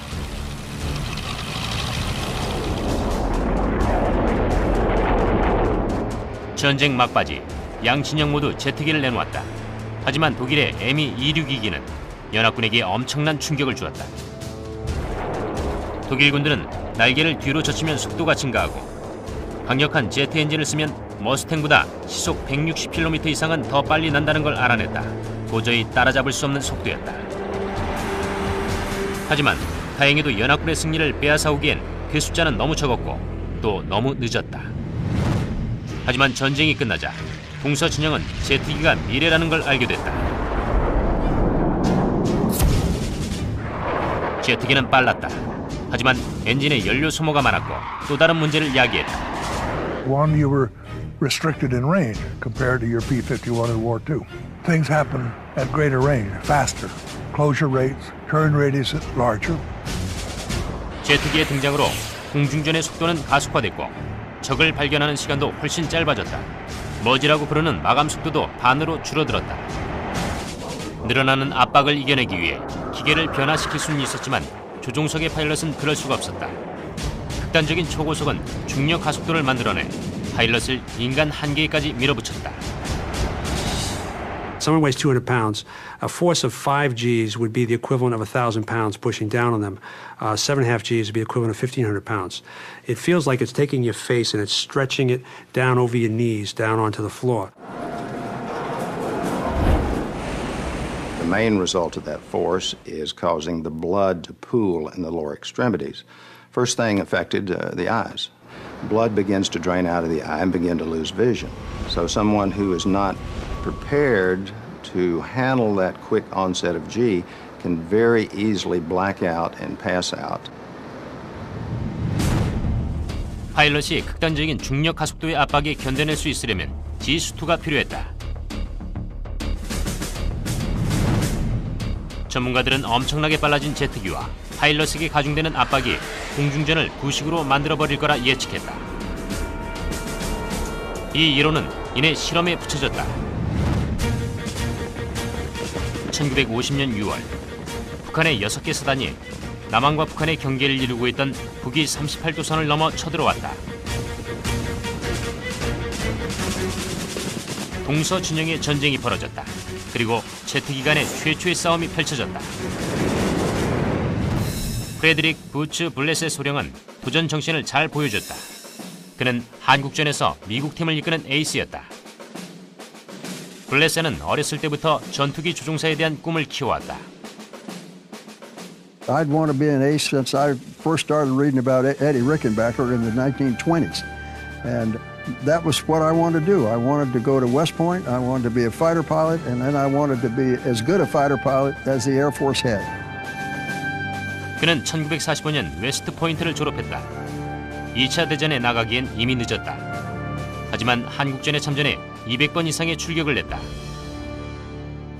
전쟁 막바지 양 진영 모두 제트기를 내놓았다. 하지만 독일의 ME-26기기는 연합군에게 엄청난 충격을 주었다. 독일 군들은 날개를 뒤로 젖히면 속도가 증가하고 강력한 제트 엔진을 쓰면 머스탱보다 시속 160km 이상은 더 빨리 난다는 걸 알아냈다. 도저히 따라잡을 수 없는 속도였다. 하지만 다행히도 연합군의 승리를 빼앗아오기엔 그 숫자는 너무 적었고 또 너무 늦었다. 하지만 전쟁이 끝나자 동서 진영은 제트기가 미래라는 걸 알게 됐다. 제트기는 빨랐다. 하지만 엔진의 연료 소모가 많았고 또 다른 문제를 야기했다. One, you were restricted in range compared to your P-51 in War II. Things happen at greater range, faster. Closure rates, turn radius larger. 제트기의 등장으로 공중전의 속도는 가속화됐고 적을 발견하는 시간도 훨씬 짧아졌다. 머지라고 부르는 마감 속도도 반으로 줄어들었다. 늘어나는 압박을 이겨내기 위해 기계를 변화시킬 수는 있었지만 조종석의 파일럿은 그럴 수가 없었다. 극단적인 초고속은 중력 가속도를 만들어내 파일럿을 인간 한계까지 밀어붙였다. Someone weighs 200 pounds. A force of 5 Gs would be the equivalent of 1,000 pounds pushing down on them. 7.5 Gs would be equivalent of 1,500 pounds. It feels like it's taking your face and it's stretching it down over your knees, down onto the floor. The main result of that force is causing the blood to pool in the lower extremities. First thing affected the eyes. Blood begins to drain out of the eye and begin to lose vision. So someone who is not prepared to handle that quick onset of G can very easily black out and pass out. 파일럿이 극단적인 중력 가속도의 압박에 견뎌낼 수 있으려면 G-수트가 필요했다. 전문가들은 엄청나게 빨라진 제트기와 파일럿에게 가중되는 압박이 공중전을 구식으로 만들어버릴 거라 예측했다. 이 이론은 이내 실험에 붙여졌다. 1950년 6월 북한의 6개 사단이 남한과 북한의 경계를 이루고 있던 북위 38도선을 넘어 쳐들어왔다. 동서 진영의 전쟁이 벌어졌다. 그리고 제트기 간의 최초의 싸움이 펼쳐졌다. 프레드릭 부츠 블렛의 소령은 도전 정신을 잘 보여줬다. 그는 한국전에서 미국 팀을 이끄는 에이스였다. 블렛은 어렸을 때부터 전투기 조종사에 대한 꿈을 키워왔다. I'd want to be an ace since I first started reading about Eddie Rickenbacker in the 1920s. And that was what I wanted to do. I wanted to go to West Point, I wanted to be a fighter pilot, and then I wanted to be as good a fighter pilot as the Air Force had. 그는 1945년 웨스트 포인트를 졸업했다. 2차 대전에 나가기엔 이미 늦었다. 하지만 한국전에 참전해 200번 이상의 출격을 했다.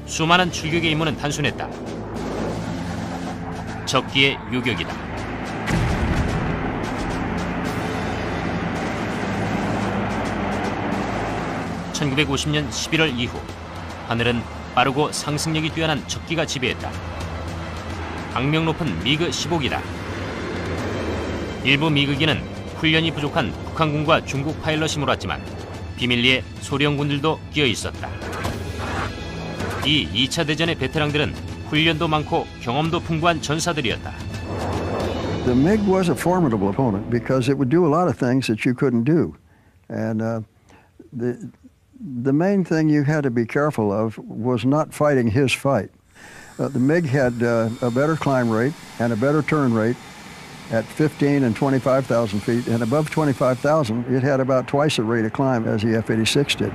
수많은 출격의 임무는 단순했다. 적기의 요격이다. (1950년 11월) 이후 하늘은 빠르고 상승력이 뛰어난 적기가 지배했다. 악명 높은 미그 15기다. 일부 미그기는 훈련이 부족한 북한군과 중국 파일럿이 몰았지만 비밀리에 소련군들도 끼어 있었다. 이 2차 대전의 베테랑들은 훈련도 많고 경험도 풍부한 전사들이었다. The MiG was a formidable opponent because it would do a lot of things that you couldn't do. And the main thing you had to be careful of was not fighting his fight. The MiG had a better climb rate and a better turn rate at 15 and 25,000 feet, and above 25,000, it had about twice the rate of climb as the F-86 did.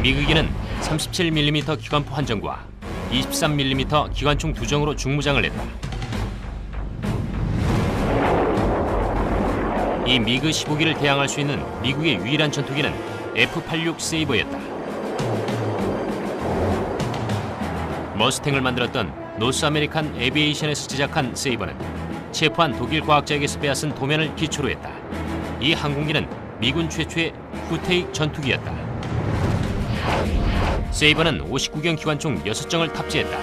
미그기는 37mm 기관포 한 정과 23mm 기관총 2정으로 중무장을 했다. 이 미그 15기를 대항할 수 있는 미국의 유일한 전투기는 F-86 세이버였다. 머스탱을 만들었던 노스 아메리칸 에비에이션에서 제작한 세이버는 체포한 독일 과학자에게서 빼앗은 도면을 기초로 했다. 이 항공기는 미군 최초의 후테익 전투기였다. 세이버는 59경 기관총 6정을 탑재했다.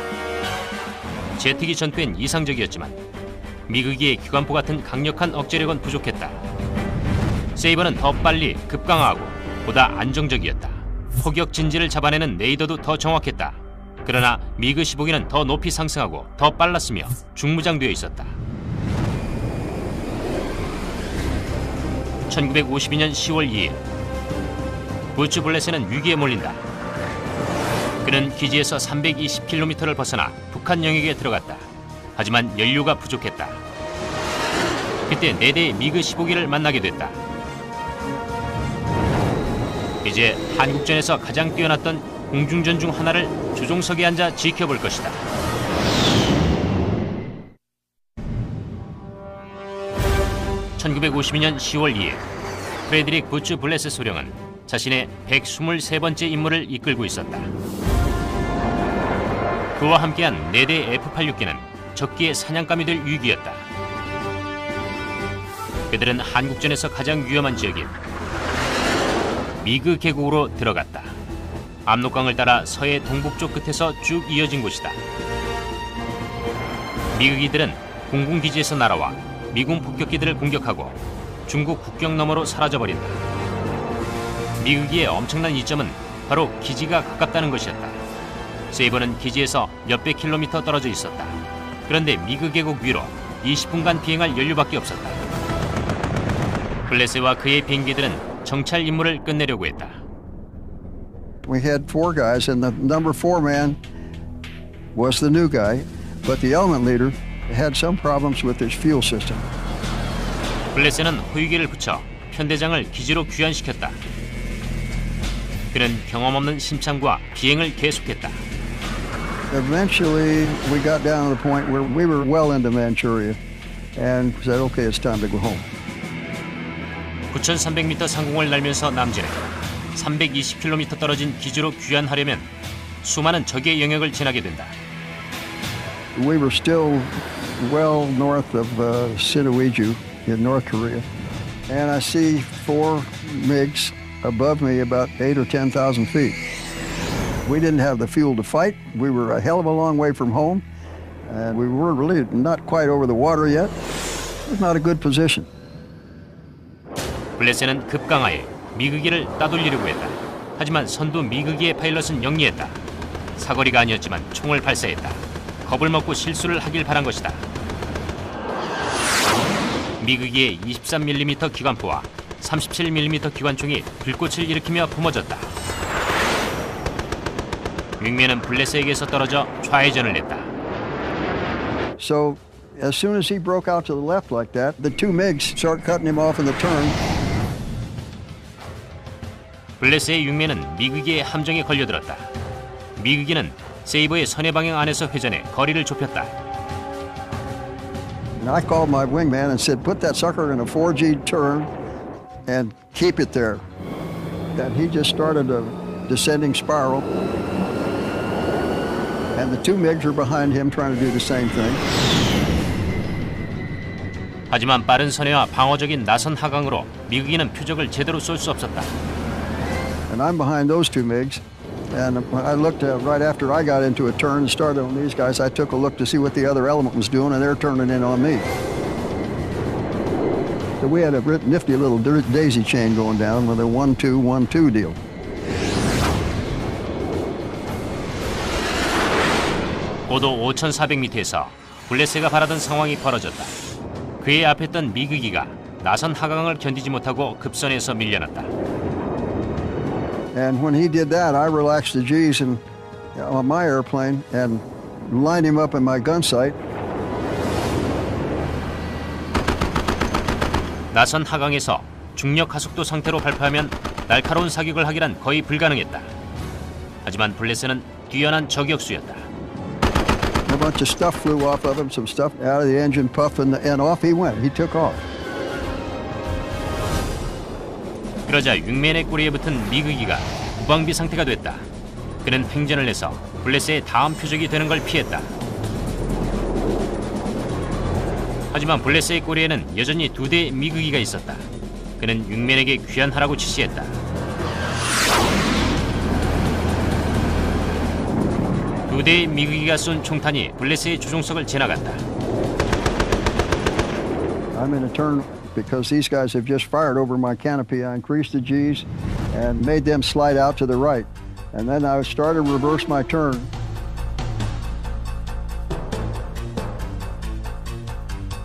제트기 전투엔 이상적이었지만 미그기의 기관포 같은 강력한 억제력은 부족했다. 세이버는 더 빨리 급강하고 보다 안정적이었다. 포격 진지를 잡아내는 레이더도 더 정확했다. 그러나 미그 15기는 더 높이 상승하고 더 빨랐으며 중무장되어 있었다. 1952년 10월 2일 부츠 블레스는 위기에 몰린다. 그는 기지에서 320km를 벗어나 북한 영역에 들어갔다. 하지만 연료가 부족했다. 그때 4대의 미그 15기를 만나게 됐다. 이제 한국전에서 가장 뛰어났던 공중전 중 하나를 조종석에 앉아 지켜볼 것이다. (1952년 10월 2일) 프레드릭 부츠 블레스 소령은 자신의 123번째 임무를 이끌고 있었다. 그와 함께한 4대 F-86기는 적기의 사냥감이 될 위기였다. 그들은 한국전에서 가장 위험한 지역인 미그 계곡으로 들어갔다. 압록강을 따라 서해 동북쪽 끝에서 쭉 이어진 곳이다. 미그기들은 공군기지에서 날아와 미군 폭격기들을 공격하고 중국 국경 너머로 사라져버린다. 미그기의 엄청난 이점은 바로 기지가 가깝다는 것이었다. 세이버는 기지에서 몇백 킬로미터 떨어져 있었다. 그런데 미그 계곡 위로 20분간 비행할 연료밖에 없었다. 블레스와 그의 비행기들은 정찰 임무를 끝내려고 했다. We had 4 guys, and the number 4 man was the new guy, but the element leader had some problems with his fuel system. 블레스는 호위기를 붙여 편대장을 기지로 귀환시켰다. 그는 경험 없는 심창과 비행을 계속했다. Eventually, we got down to the point where we were well into Manchuria, and said, "Okay, it's time to go home." 9,300m 상공을 날면서 남진해 320km 떨어진 기지로 귀환하려면 수많은 적의 영역을 지나게 된다. We were still well north of Sinuiju in North Korea, and I see 4 MiGs above me about 8 or 10,000 feet. We didn't have the fuel to fight. We were a hell of a long way from home, and we were really not quite over the water yet. It was not a good position. 블레스는 급강하에 미그기를 따돌리려고 했다. 하지만 선두 미그기의 파일럿은 영리했다. 사거리가 아니었지만 총을 발사했다. 겁을 먹고 실수를 하길 바란 것이다. 미그기의 23mm 기관포와 37mm 기관총이 불꽃을 일으키며 뿜어졌다. 윙맨은 블레스에게서 떨어져 좌회전을 했다. So as soon as he broke out to the left like that, the 2 MiGs started cutting him off in the turn. 블레스의 윙맨은 미그기의 함정에 걸려들었다. 미그기는 세이버의 선해 방향 안에서 회전해 거리를 좁혔다. And I called my wingman and said, "Put that sucker in a 4G turn and keep it there." And he just started a descending spiral. And the 2 MiGs were behind him trying to do the same thing. 하지만 빠른 선해와 방어적인 나선 하강으로 미그기는 표적을 제대로 쏠 수 없었다. And I'm behind those 2 MiGs, And I looked right after I got into a turn and started on these guys, I took a look to see what the other element was doing, and they're turning in on me. So we had a nifty little daisy chain going down with a 1-2, 1-2 deal. 고도 5,400m에서 블레셋가 바라던 상황이 벌어졌다. 그의 앞에 있던 미그기가 나선 하강을 견디지 못하고 급선에서 밀려났다. And when he did that, I relaxed the G's on my airplane and lined him up in my gun sight. 나선 하강에서 중력 하속도 상태로 발포하면 날카로운 사격을 하기란 거의 불가능했다. 하지만 블레셋은 뛰어난 저격수였다. A bunch of stuff flew off of him, some stuff out of the engine puff, and off he went. He took off. 그러자 윙맨의 꼬리에 붙은 미그기가 무방비 상태가 됐다. 그는 횡전을 해서 블레셋의 다음 표적이 되는 걸 피했다. 하지만 블레셋의 꼬리에는 여전히 2대의 미그기가 있었다. 그는 윙맨에게 귀환하라고 지시했다. 두 대의 미그기가 쏜 총탄이 블레셋의 조종석을 지나갔다. I'm in a turn because these guys have just fired over my canopy. I increased the G's and made them slide out to the right. And then I started to reverse my turn.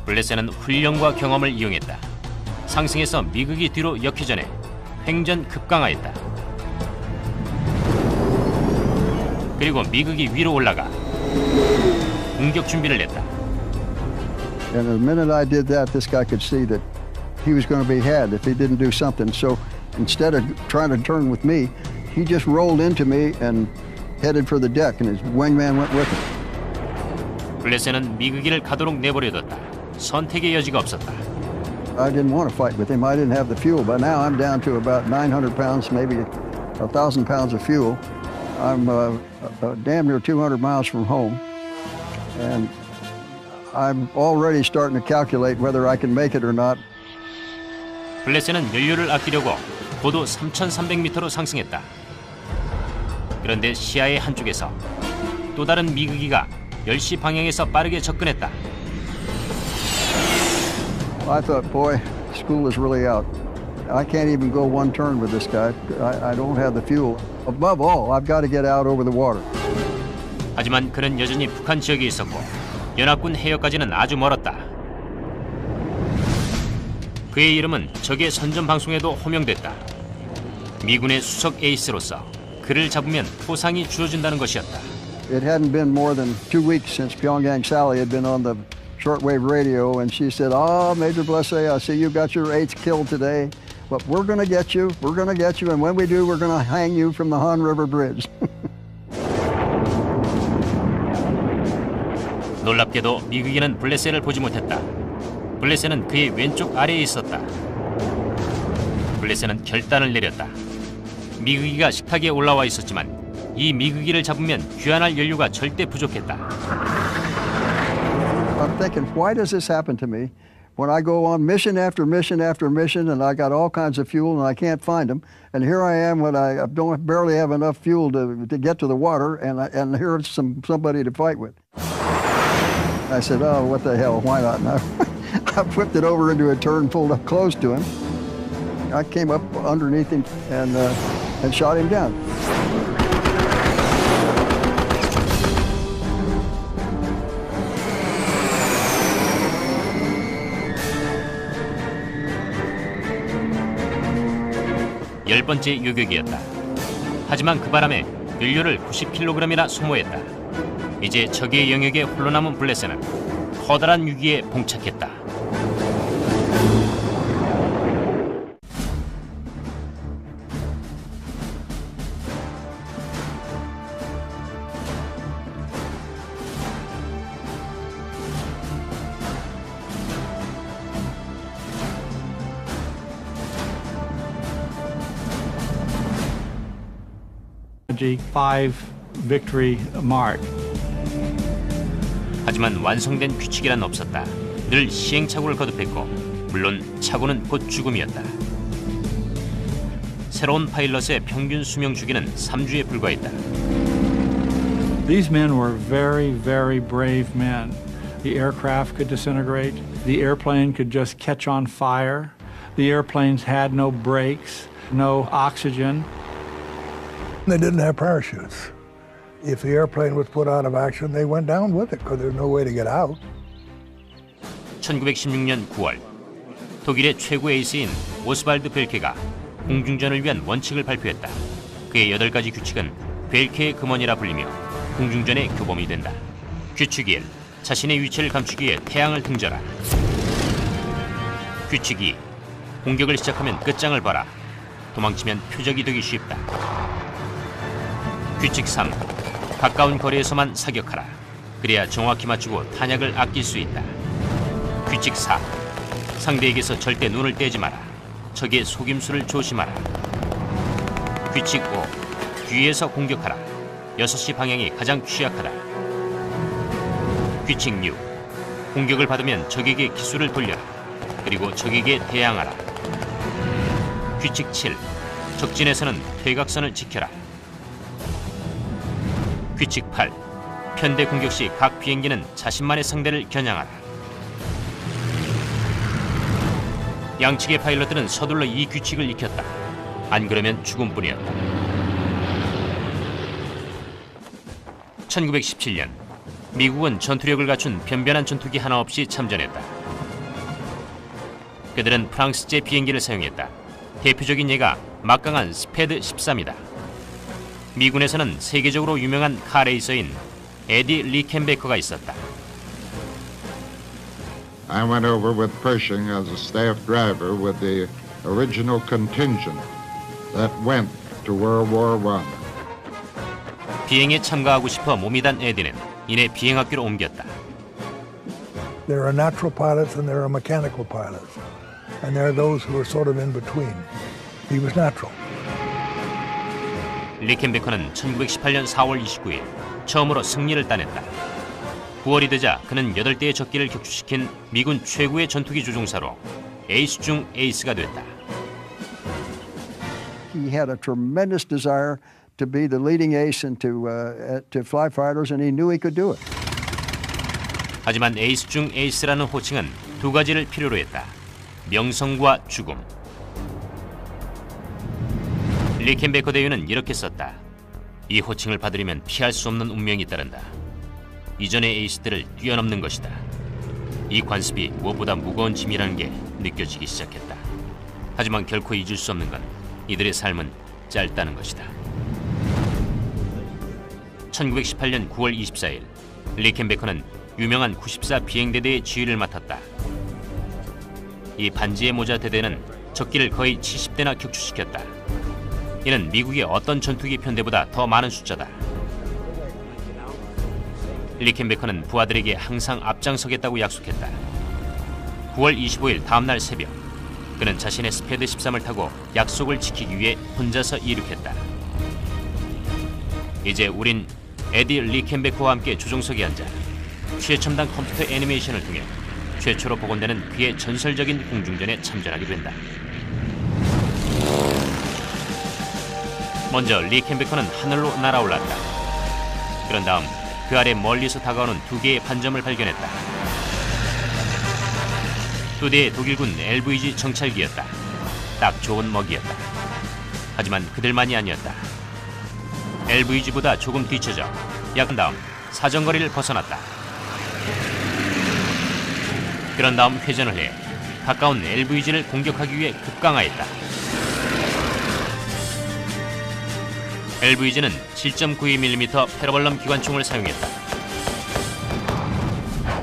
블레셋은 훈련과 경험을 이용했다. 상승해서 미그기 뒤로 역회 전에 횡전 급강하였다. 그리고 미그기 위로 올라가 공격 준비를 했다. And the minute I did that, this guy could see that he was going to be had if he didn't do something. So instead of trying to turn with me, he just rolled into me and headed for the deck, and his wingman went with him. 블레셋은 미그기를 가도록 내버려뒀다. 선택의 여지가 없었다. I didn't want to fight with him. I didn't have the fuel. But now I'm down to about 900 pounds, maybe 1,000 pounds of fuel. I'm damn near 200 miles from home, and I'm already starting to calculate whether I can make it or not. 블레셋은 연료를 아끼려고 고도 3,300m로 상승했다. 그런데 시야의 한쪽에서 또 다른 미그기가 10시 방향에서 빠르게 접근했다. I thought, boy, school is really out. I can't even go one turn with this guy. I don't have the fuel. Above all, I've got to get out over the water. 하지만 그는 여전히 북한 지역에 있었고 연합군 해역까지는 아주 멀었다. 그의 이름은 적의 선전 방송에도 호명됐다. 미군의 수석 에이스로서 그를 잡으면 포상이 주어진다는 것이었다. It hadn't been more than 2 weeks since Pyongyang Sally had been on the shortwave radio, and she said, "Oh, Major Blessé, I see you got your 8th kill today, but we're going to get you. We're going to get you, and when we do, we're going to hang you from the Han River Bridge." 놀랍게도 미그기는 블레셋을 보지 못했다. 블레셋은 그의 왼쪽 아래에 있었다. 블레셋은 결단을 내렸다. 미그기가 식탁에 올라와 있었지만 이 미그기를 잡으면 귀환할 연료가 절대 부족했다. I'm thinking, why does this happen to me when I go on mission after mission after mission, and I got all kinds of fuel and I can't find them, and here I am when I don't barely have enough fuel to get to the water, and here's somebody to fight with. I said, oh, what the hell, why not? And I flipped it over into a turn, pulled up close to him. I came up underneath him and shot him down. 열 번째 요격이었다. 하지만 그 바람에 연료를 90kg이나 소모했다. 이제 적의 영역에 홀로 남은 블레셋은 커다란 위기에 봉착했다. G5 Victory Mark. 하지만 완성된 규칙이란 없었다. 늘 시행착오를 거듭했고 물론 착오는 곧 죽음이었다. 새로운 파일럿의 평균 수명 주기는 3주에 불과했다. These men were very, very brave men. The aircraft could disintegrate. The airplane could just catch on fire. The airplanes had no brakes, no oxygen. They didn't have parachutes. If the airplane was put out of action, they went down with it because there's no way to get out. 1916년 9월, 독일의 최고 에이스인 오스발드 벨케가 공중전을 위한 원칙을 발표했다. 그의 8가지 규칙은 벨케의 금원이라 불리며 공중전의 교범이 된다. 규칙 1. 자신의 위치를 감추기 위해 태양을 등져라. 규칙 2. 공격을 시작하면 끝장을 봐라. 도망치면 표적이 되기 쉽다. 규칙 3. 가까운 거리에서만 사격하라. 그래야 정확히 맞추고 탄약을 아낄 수 있다. 규칙 4. 상대에게서 절대 눈을 떼지 마라. 적의 속임수를 조심하라. 규칙 5. 뒤에서 공격하라. 6시 방향이 가장 취약하다. 규칙 6. 공격을 받으면 적에게 기술을 돌려라. 그리고 적에게 대항하라. 규칙 7. 적진에서는 퇴각선을 지켜라. 규칙 8. 편대 공격 시 각 비행기는 자신만의 상대를 겨냥하라. 양측의 파일럿들은 서둘러 이 규칙을 익혔다. 안 그러면 죽음뿐이었다. 1917년 미국은 전투력을 갖춘 변변한 전투기 하나 없이 참전했다. 그들은 프랑스제 비행기를 사용했다. 대표적인 예가 막강한 스패드 13이다. 미군에서는 세계적으로 유명한 카레이서인 에디 리켄베커가 있었다. I went over with Pershing as a staff driver with the original contingent that went to World War I. 비행에 참가하고 싶어 몸이 단 에디는 이내 비행학교로 옮겼다. There are natural pilots and there are mechanical pilots. And there are those who are sort of in between. He was natural. 리켄베커는 1918년 4월 29일 처음으로 승리를 따냈다. 9월이 되자 그는 8대의 적기를 격추시킨 미군 최고의 전투기 조종사로 에이스 중 에이스가 됐다. He had a tremendous desire to be the leading ace and to fly fighters, and he knew he could do it. 하지만 에이스 중 에이스라는 호칭은 두 가지를 필요로 했다. 명성과 죽음. 리켄베커 대위는 이렇게 썼다. 이 호칭을 받으려면 피할 수 없는 운명이 따른다. 이전의 에이스들을 뛰어넘는 것이다. 이 관습이 무엇보다 무거운 짐이라는 게 느껴지기 시작했다. 하지만 결코 잊을 수 없는 건 이들의 삶은 짧다는 것이다. 1918년 9월 24일 리켄베커는 유명한 94 비행대대의 지휘를 맡았다. 이 반지의 모자 대대는 적기를 거의 70대나 격추시켰다. 이는 미국의 어떤 전투기 편대보다 더 많은 숫자다. 리켄베커는 부하들에게 항상 앞장서겠다고 약속했다. 9월 25일 다음날 새벽 그는 자신의 스패드 13을 타고 약속을 지키기 위해 혼자서 이륙했다. 이제 우린 에디 리켄베커와 함께 조종석에 앉아 최첨단 컴퓨터 애니메이션을 통해 최초로 복원되는 그의 전설적인 공중전에 참전하게 된다. 먼저 리켄베커는 하늘로 날아올랐다. 그런 다음 그 아래 멀리서 다가오는 2개의 반점을 발견했다. 2대의 독일군 LVG 정찰기였다. 딱 좋은 먹이였다. 하지만 그들만이 아니었다. LVG보다 조금 뒤쳐져 약한 다음 사정거리를 벗어났다. 그런 다음 회전을 해 가까운 LVG를 공격하기 위해 급강하였다. LVG는 7.92mm 페러벌럼 기관총을 사용했다.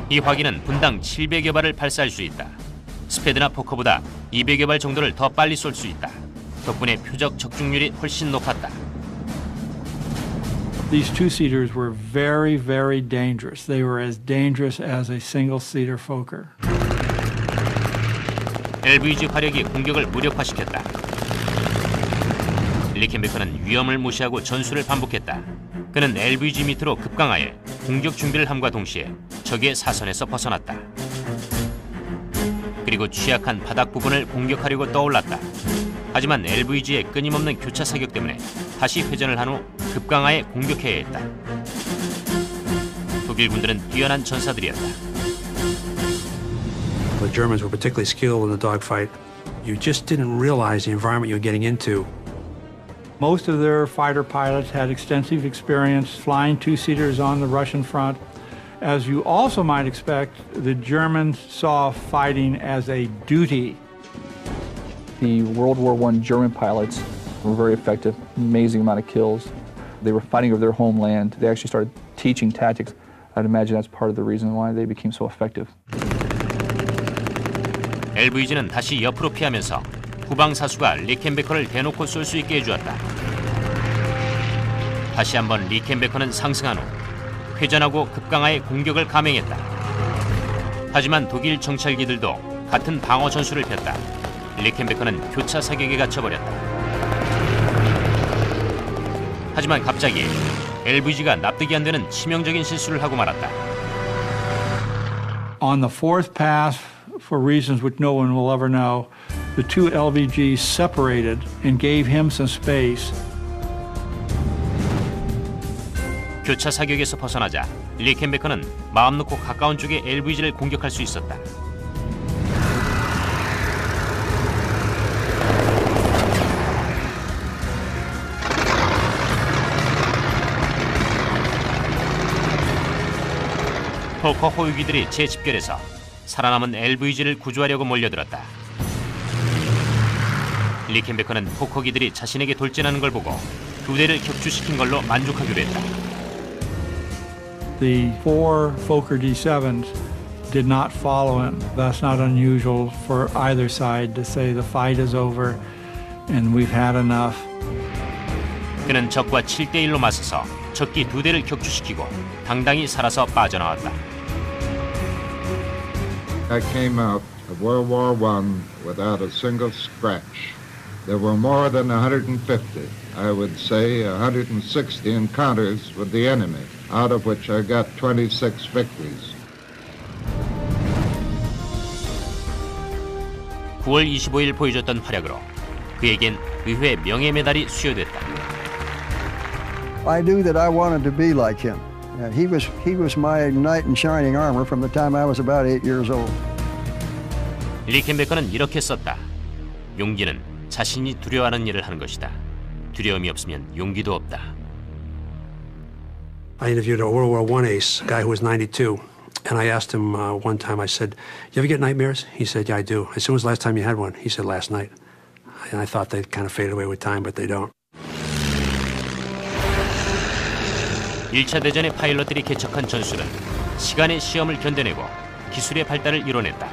이 화기는 분당 700여 발을 발사할 수 있다. 스패드나 포커보다 200여 발 정도를 더 빨리 쏠 수 있다. 덕분에 표적 적중률이 훨씬 높았다. These two-seaters were very, very dangerous. They were as dangerous as a single-seater Fokker. LVG 화력이 공격을 무력화시켰다. 리켄베커는 위험을 무시하고 전술을 반복했다. 그는 LVG 밑으로 급강하여 공격 준비를 함과 동시에 적의 사선에서 벗어났다. 그리고 취약한 바닥 부분을 공격하려고 떠올랐다. 하지만 LVG의 끊임없는 교차 사격 때문에 다시 회전을 한 후 급강하에 공격해야 했다. 독일 군들은 뛰어난 전사들이었다. The Germans were particularly skilled in the dogfight. You just didn't realize the environment you're getting into. Most of their fighter pilots had extensive experience flying two-seaters on the Russian front. As you also might expect, the Germans saw fighting as a duty. The World War I German pilots were very effective, amazing amount of kills. They were fighting over their homeland. They actually started teaching tactics. I'd imagine that's part of the reason why they became so effective. LVG는 다시 옆으로 피하면서 후방 사수가 리켄베커를 대놓고 쏠 수 있게 해주었다. 다시 한번 리켄베커는 상승한 후 회전하고 급강하에 공격을 감행했다. 하지만 독일 정찰기들도 같은 방어 전술을 폈다. 리켄베커는 교차 사격에 갇혀버렸다. 하지만 갑자기 LVG가 납득이 안 되는 치명적인 실수를 하고 말았다. On the fourth pass, for reasons which no one will ever know, the two LVGs separated and gave him some space. 교차 사격에서 벗어나자 리켄베커는 마음 놓고 가까운 쪽의 LVG를 공격할 수 있었다. 포커 호위기들이 재집결해서 살아남은 LVG를 구조하려고 몰려들었다. 리켄베커는 포커기들이 자신에게 돌진하는 걸 보고 두 대를 격추시킨 걸로 만족하기로 했다. The four Fokker D7s did not follow him. That's not unusual for either side to say the fight is over and we've had enough. 그는 적과 7대1로 맞서서 적기 두 대를 격추시키고 당당히 살아서 빠져나왔다. I came out of World War I without a single scratch. There were more than 150, I would say 160 encounters with the enemy, out of which I got 26 victories. 9월 25일 보여줬던 활약으로 그에겐 의회 명예 메달이 수여됐다. I knew that I wanted to be like him. He was my knight in shining armor from the time I was about 8 years old. 리켄베커는 이렇게 썼다. 용기는 자신이 두려워하는 일을 하는 것이다. 두려움이 없으면 용기도 없다. I interviewed a World War I ace, a guy who was 92, and I asked him one time, I said, "You ever get nightmares?" He said, "Yeah, I do." I said, "When was the last time you had one?" He said, "Last night." And I thought they'd kind of fade away with time, but they don't. 1차 대전의 파일럿들이 개척한 전술은 시간의 시험을 견뎌내고 기술의 발달을 이뤄냈다.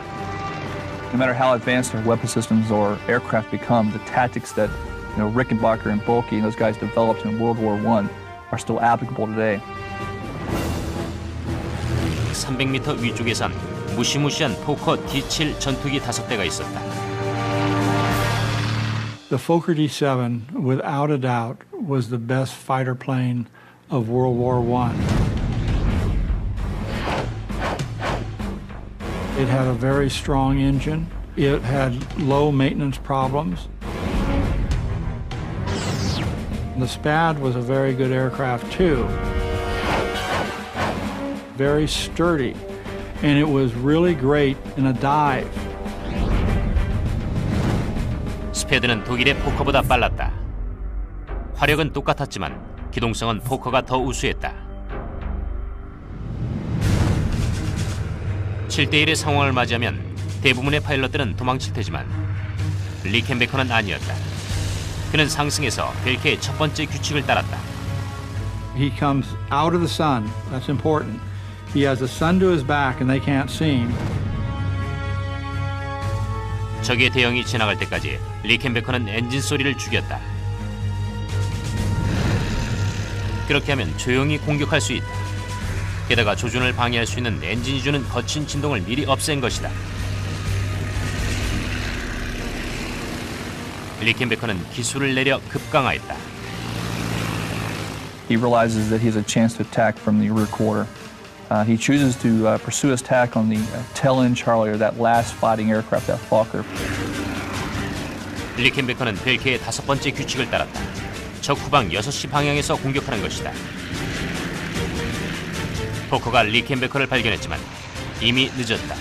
No matter how advanced their weapon systems or aircraft become, the tactics that Rickenbacker and Bulkey and those guys developed in World War I are still applicable today. 300m 위쪽에선 무시무시한 포커 D7 전투기 5대가 있었다. The Fokker D7, without a doubt, was the best fighter plane of World War I. It had a very strong engine. It had low maintenance problems. The Spad was a very good aircraft too. Very sturdy, and it was really great in a dive. 스패드는 독일의 포커보다 빨랐다. 화력은 똑같았지만 기동성은 포커가 더 우수했다. 7대1의 상황을 맞이하면 대부분의 파일럿들은 도망칠 테지만 리켄베커는 아니었다. 그는 상승해서 벨트의 첫 번째 규칙을 따랐다. He comes out of the sun. That's important. He has the sun to his back and they can't see him. 적의 대형이 지나갈 때까지 리켄베커는 엔진 소리를 죽였다. 그렇게 하면 조용히 공격할 수 있다. 게다가 조준을 방해할 수 있는 엔진이 주는 거친 진동을 미리 없앤 것이다. 리켄베커는 기술을 내려 급강하했다. He realizes that he has a chance to attack from the rear quarter. He chooses to pursue his attack on the tail-end Charlie, or that last fighting aircraft, that Fokker. 리켄베커는 벨케의 5번째 규칙을 따랐다. 적 후방 6시 방향에서 공격하는 것이다. 포커가 리켄베커를 발견했지만 이미 늦었다.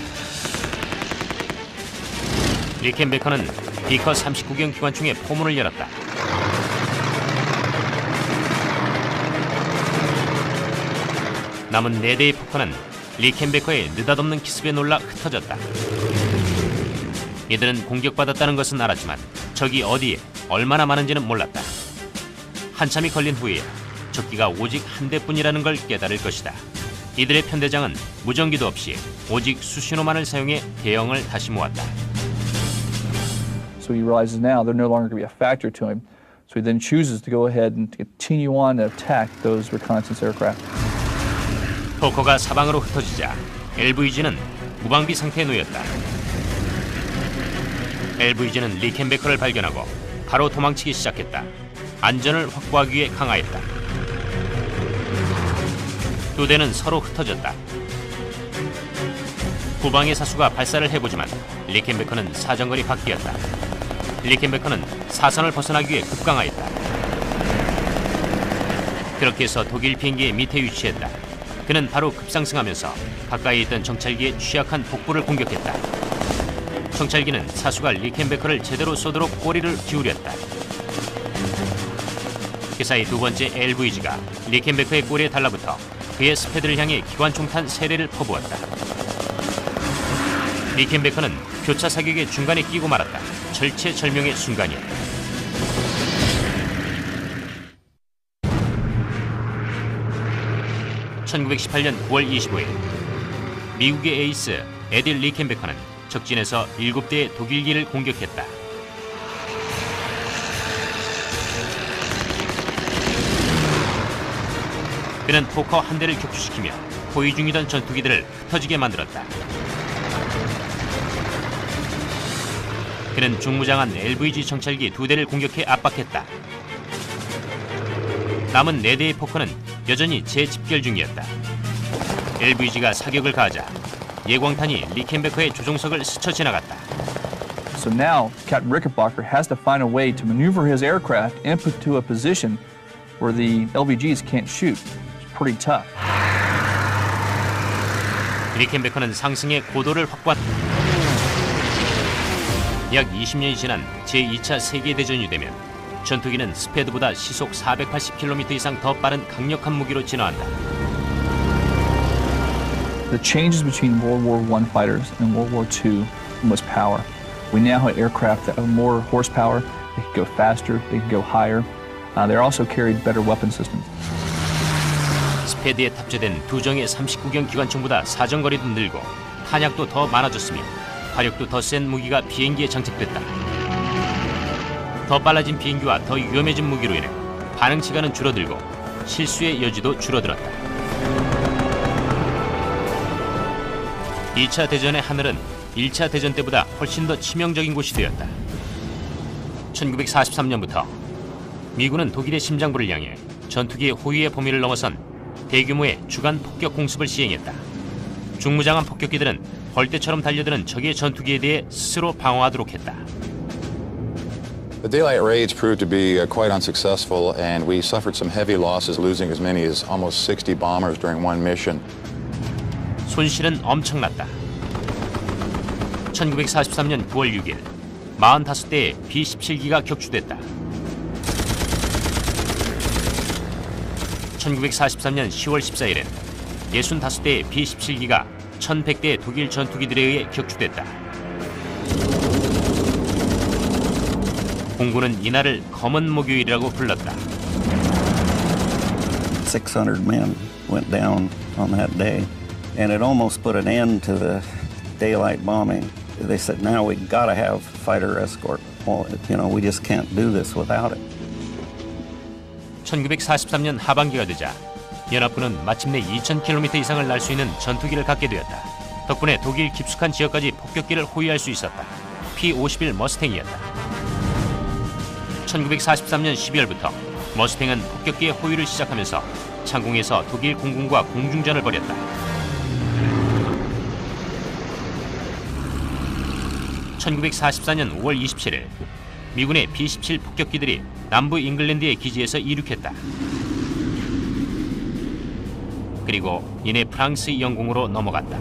리켄베커는 비커 39경 기관총의 포문을 열었다. 남은 4대의 포커는 리켄베커의 느닷없는 기습에 놀라 흩어졌다. 이들은 공격받았다는 것은 알았지만 적이 어디에 얼마나 많은지는 몰랐다. 한참이 걸린 후에 적기가 오직 한 대뿐이라는 걸 깨달을 것이다. 이들의 편대장은 무전기도 없이 오직 수신호만을 사용해 대형을 다시 모았다. So he realizes now they're no longer going to be a factor to him. So he then chooses to go ahead and continue on to attack those reconnaissance aircraft. 포커가 사방으로 흩어지자 LVG는 무방비 상태에 놓였다. LVG는 리켄베커를 발견하고 바로 도망치기 시작했다. 안전을 확보하기 위해 강화했다. 두 대는 서로 흩어졌다. 후방의 사수가 발사를 해보지만 리켄베커는 사정거리 밖이었다. 리켄베커는 사선을 벗어나기 위해 급강하였다. 그렇게 해서 독일 비행기의 밑에 위치했다. 그는 바로 급상승하면서 가까이 있던 정찰기의 취약한 복부를 공격했다. 정찰기는 사수가 리켄베커를 제대로 쏘도록 꼬리를 기울였다. 그 사이 두 번째 LVG가 리켄베커의 꼬리에 달라붙어 그의 스패드를 향해 기관총탄 3대를 퍼부었다. 리켄베커는 교차 사격의 중간에 끼고 말았다. 절체절명의 순간이었다. (1918년 9월 25일) 미국의 에이스 에딜 리켄베커는 적진에서 7대의 독일기를 공격했다. 그는 포커 한 대를 격추시키며 포위 중이던 전투기들을 흩어지게 만들었다. 그는 중무장한 LVG 정찰기 2대를 공격해 압박했다. 남은 4대의 포커는 여전히 재집결 중이었다. LVG가 사격을 가하자 예광탄이 리켄베커의 조종석을 스쳐 지나갔다. So now Captain Rickenbacker has to find a way to maneuver his aircraft and put to a position where the LVGs can't shoot. It's pretty tough. 리켄베커는 상승의 고도를 확보한 약 20년이 지난 제2차 세계대전이 되면 전투기는 스패드보다 시속 480km 이상 더 빠른 강력한 무기로 진화한다. The changes between World War I fighters and World War II was power. We now have aircraft that have more horsepower, they can go faster, they can go higher. They also carried better weapon systems. 스패드에 탑재된 2정의 39경 기관총보다 사정거리도 늘고 탄약도 더 많아졌으며 화력도 더 센 무기가 비행기에 장착됐다. 더 빨라진 비행기와 더 위험해진 무기로 인해 반응 시간은 줄어들고 실수의 여지도 줄어들었다. 2차 대전의 하늘은 1차 대전 때보다 훨씬 더 치명적인 곳이 되었다. 1943년부터 미군은 독일의 심장부를 향해 전투기의 호위의 범위를 넘어선 대규모의 주간 폭격 공습을 시행했다. 중무장한 폭격기들은 벌떼처럼 달려드는 적의 전투기에 대해 스스로 방어하도록 했다. The daylight raids proved to be quite unsuccessful, and we suffered some heavy losses, losing as many as almost 60 bombers during one mission. 손실은 엄청났다. 1943년 9월 6일 45대의 B-17기가 격추됐다. 1943년 10월 14일엔 65대의 B-17기가 1100대의 독일 전투기들에 의해 격추됐다. 공군은 이날을 검은 목요일이라고 불렀다. 600 men went down on that day, and it almost put an end to the daylight bombing. They said, now we've got to have fighter escort. Well, we just can't do this without it. 1943년 하반기가 되자 연합군은 마침내 2000km 이상을 날 수 있는 전투기를 갖게 되었다. 덕분에 독일 깊숙한 지역까지 폭격기를 호위할 수 있었다. P-51 머스탱이었다. 1943년 12월부터 머스탱은 폭격기의 호위를 시작하면서 창공에서 독일 공군과 공중전을 벌였다. 1944년 5월 27일 미군의 B-17 폭격기들이 남부 잉글랜드의 기지에서 이륙했다. 그리고 이내 프랑스 영공으로 넘어갔다.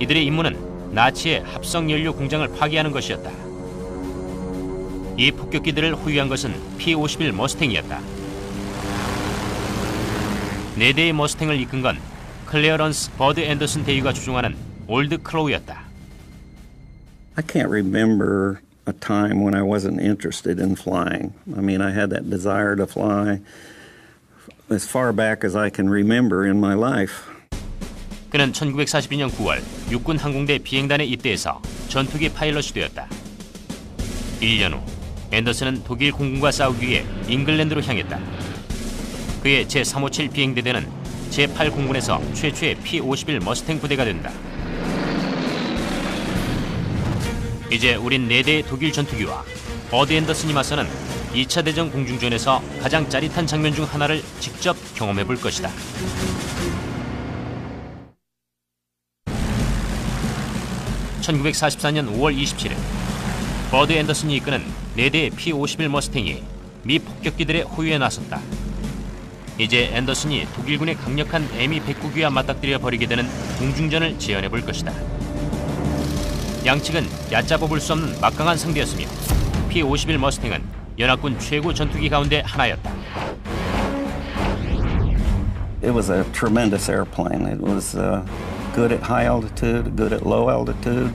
이들의 임무는 나치의 합성 연료 공장을 파괴하는 것이었다. 이 폭격기들을 호위한 것은 P-51 머스탱이었다. 4대의 머스탱을 이끈 건 클레어런스 버드 앤더슨 대위가 주중하는 올드 크로우였다. I can't remember a time when I wasn't interested in flying. I mean, I had that desire to fly as far back as I can remember in my life. 그는 1942년 9월 육군 항공대 비행단에 입대해서 전투기 파일럿이 되었다. 1년 후 앤더슨은 독일 공군과 싸우기 위해 잉글랜드로 향했다. 그의 제357 비행대대는 제8공군에서 최초의 P-51 머스탱 부대가 된다. 이제 우린 4대의 독일 전투기와 버드 앤더슨이 맞서는 2차 대전 공중전에서 가장 짜릿한 장면 중 하나를 직접 경험해 볼 것이다. (1944년 5월 27일) 버드 앤더슨이 이끄는 4대의 P-51 머스탱이 미 폭격기들의 호위에 나섰다. 이제 앤더슨이 독일군의 강력한 M-109기와 맞닥뜨려 벌이게 되는 공중전을 재현해 볼 것이다. 양측은 얕잡아 볼 수 없는 막강한 상대였으며 P-51 머스탱은 연합군 최고 전투기 가운데 하나였다. It was a tremendous airplane. It was good at high altitude, good at low altitude.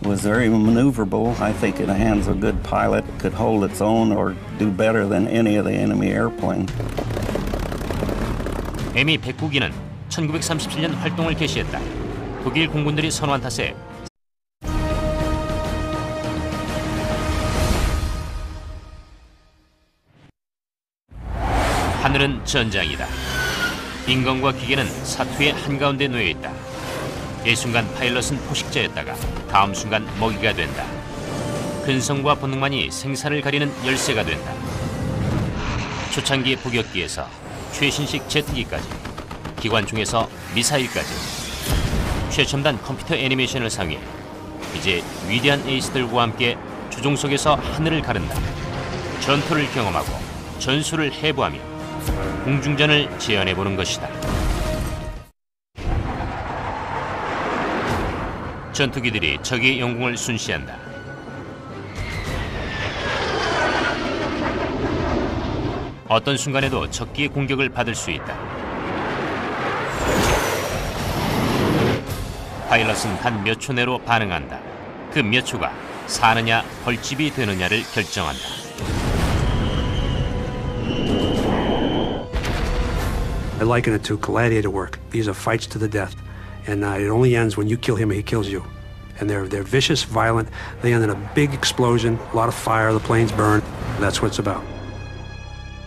It was very maneuverable. I think in the hands of a good pilot, it could hold its own or do better than any of the enemy airplanes. M-109기는 1937년 활동을 개시했다. 독일 공군들이 선호한 탓에 하늘은 전장이다. 인간과 기계는 사투의 한가운데 놓여있다. 일순간 파일럿은 포식자였다가 다음 순간 먹이가 된다. 근성과 본능만이 생사를 가리는 열쇠가 된다. 초창기 포격기에서 최신식 제트기까지, 기관총에서 미사일까지 최첨단 컴퓨터 애니메이션을 사용해 이제 위대한 에이스들과 함께 조종석에서 하늘을 가른다. 전투를 경험하고 전술을 해부하며 공중전을 재현해보는 것이다. 전투기들이 적의 영공을 순시한다. 어떤 순간에도 적기의 공격을 받을 수 있다. 파일럿은 단 몇 초 내로 반응한다. 그 몇 초가 사느냐 벌집이 되느냐를 결정한다. I liken it to gladiator work. These are fights to the death. And it only ends when you kill him or he kills you. And they're vicious, violent. They end in a big explosion, a lot of fire, the planes burn. That's what it's about.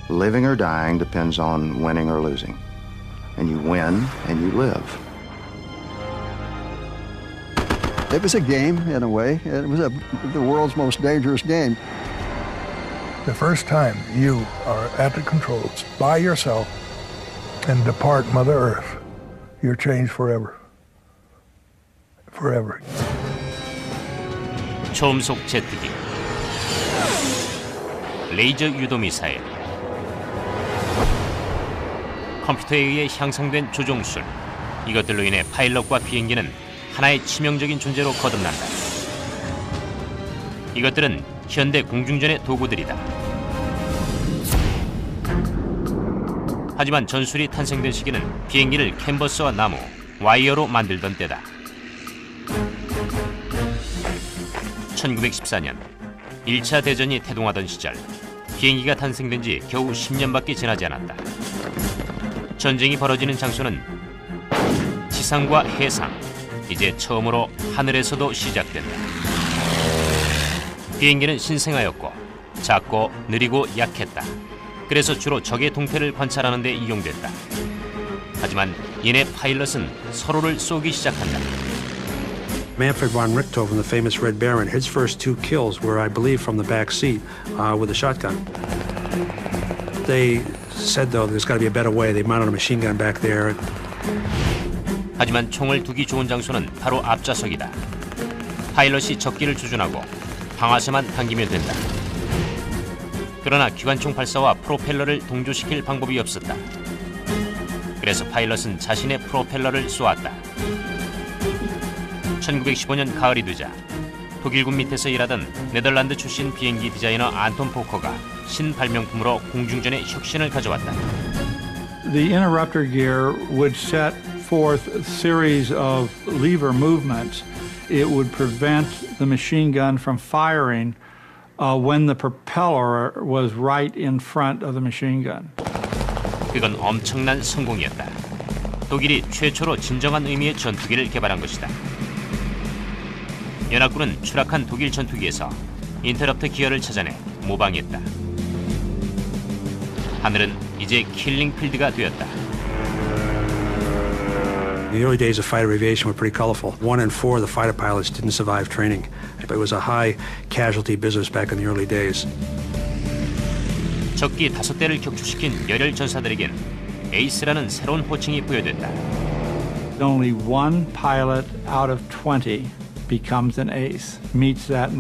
Living or dying depends on winning or losing. And you win and you live. It was a game, in a way. It was the world's most dangerous game. The first time you are at the controls by yourself and depart Mother Earth, you're changed forever. Forever. 초음속 제트기, 레이저 유도 미사일, 컴퓨터에 의해 향상된 조종술, 이것들로 인해 파일럿과 비행기는 하나의 치명적인 존재로 거듭난다. 이것들은 현대 공중전의 도구들이다. 하지만 전술이 탄생된 시기는 비행기를 캔버스와 나무, 와이어로 만들던 때다. 1914년 1차 대전이 태동하던 시절 비행기가 탄생된 지 겨우 10년밖에 지나지 않았다. 전쟁이 벌어지는 장소는 지상과 해상, 이제 처음으로 하늘에서도 시작된다. 비행기는 신생아였고 작고 느리고 약했다. 그래서 주로 적의 동태를 관찰하는 데 이용됐다. 하지만 이내 파일럿은 서로를 쏘기 시작한다. Manfred von Richthofen, the famous Red Baron, his first 2 kills were, I believe, from the back seat with a shotgun. They said, though, there's got to be a better way. They mounted a machine gun back there. 하지만 총을 두기 좋은 장소는 바로 앞좌석이다. 파일럿이 적기를 조준하고 방아쇠만 당기면 된다. 그러나 기관총 발사와 프로펠러를 동조시킬 방법이 없었다. 그래서 파일럿은 자신의 프로펠러를 쏘았다. 1915년 가을이 되자 독일군 밑에서 일하던 네덜란드 출신 비행기 디자이너 안톤 포커가 신발명품으로 공중전의 혁신을 가져왔다. The interrupter gear would set forth a series of lever movements. It would prevent the machine gun from firing when the propeller was right in front of the machine gun. 그건 엄청난 성공이었다. 독일이 최초로 진정한 의미의 전투기를 개발한 것이다. 연합군은 추락한 독일 전투기에서 인터럽터 기어를 찾아내 모방했다. 하늘은 이제 킬링 필드가 되었다. The early days of fighter aviation were pretty colorful. 1 in 4 of the fighter pilots didn't survive training. It was a high casualty business back in the early days. 적기 5대를 격추시킨 열혈 전사들에겐 에이스라는 새로운 호칭이 부여됐다. Only one pilot out of 20 becomes an ace, meets that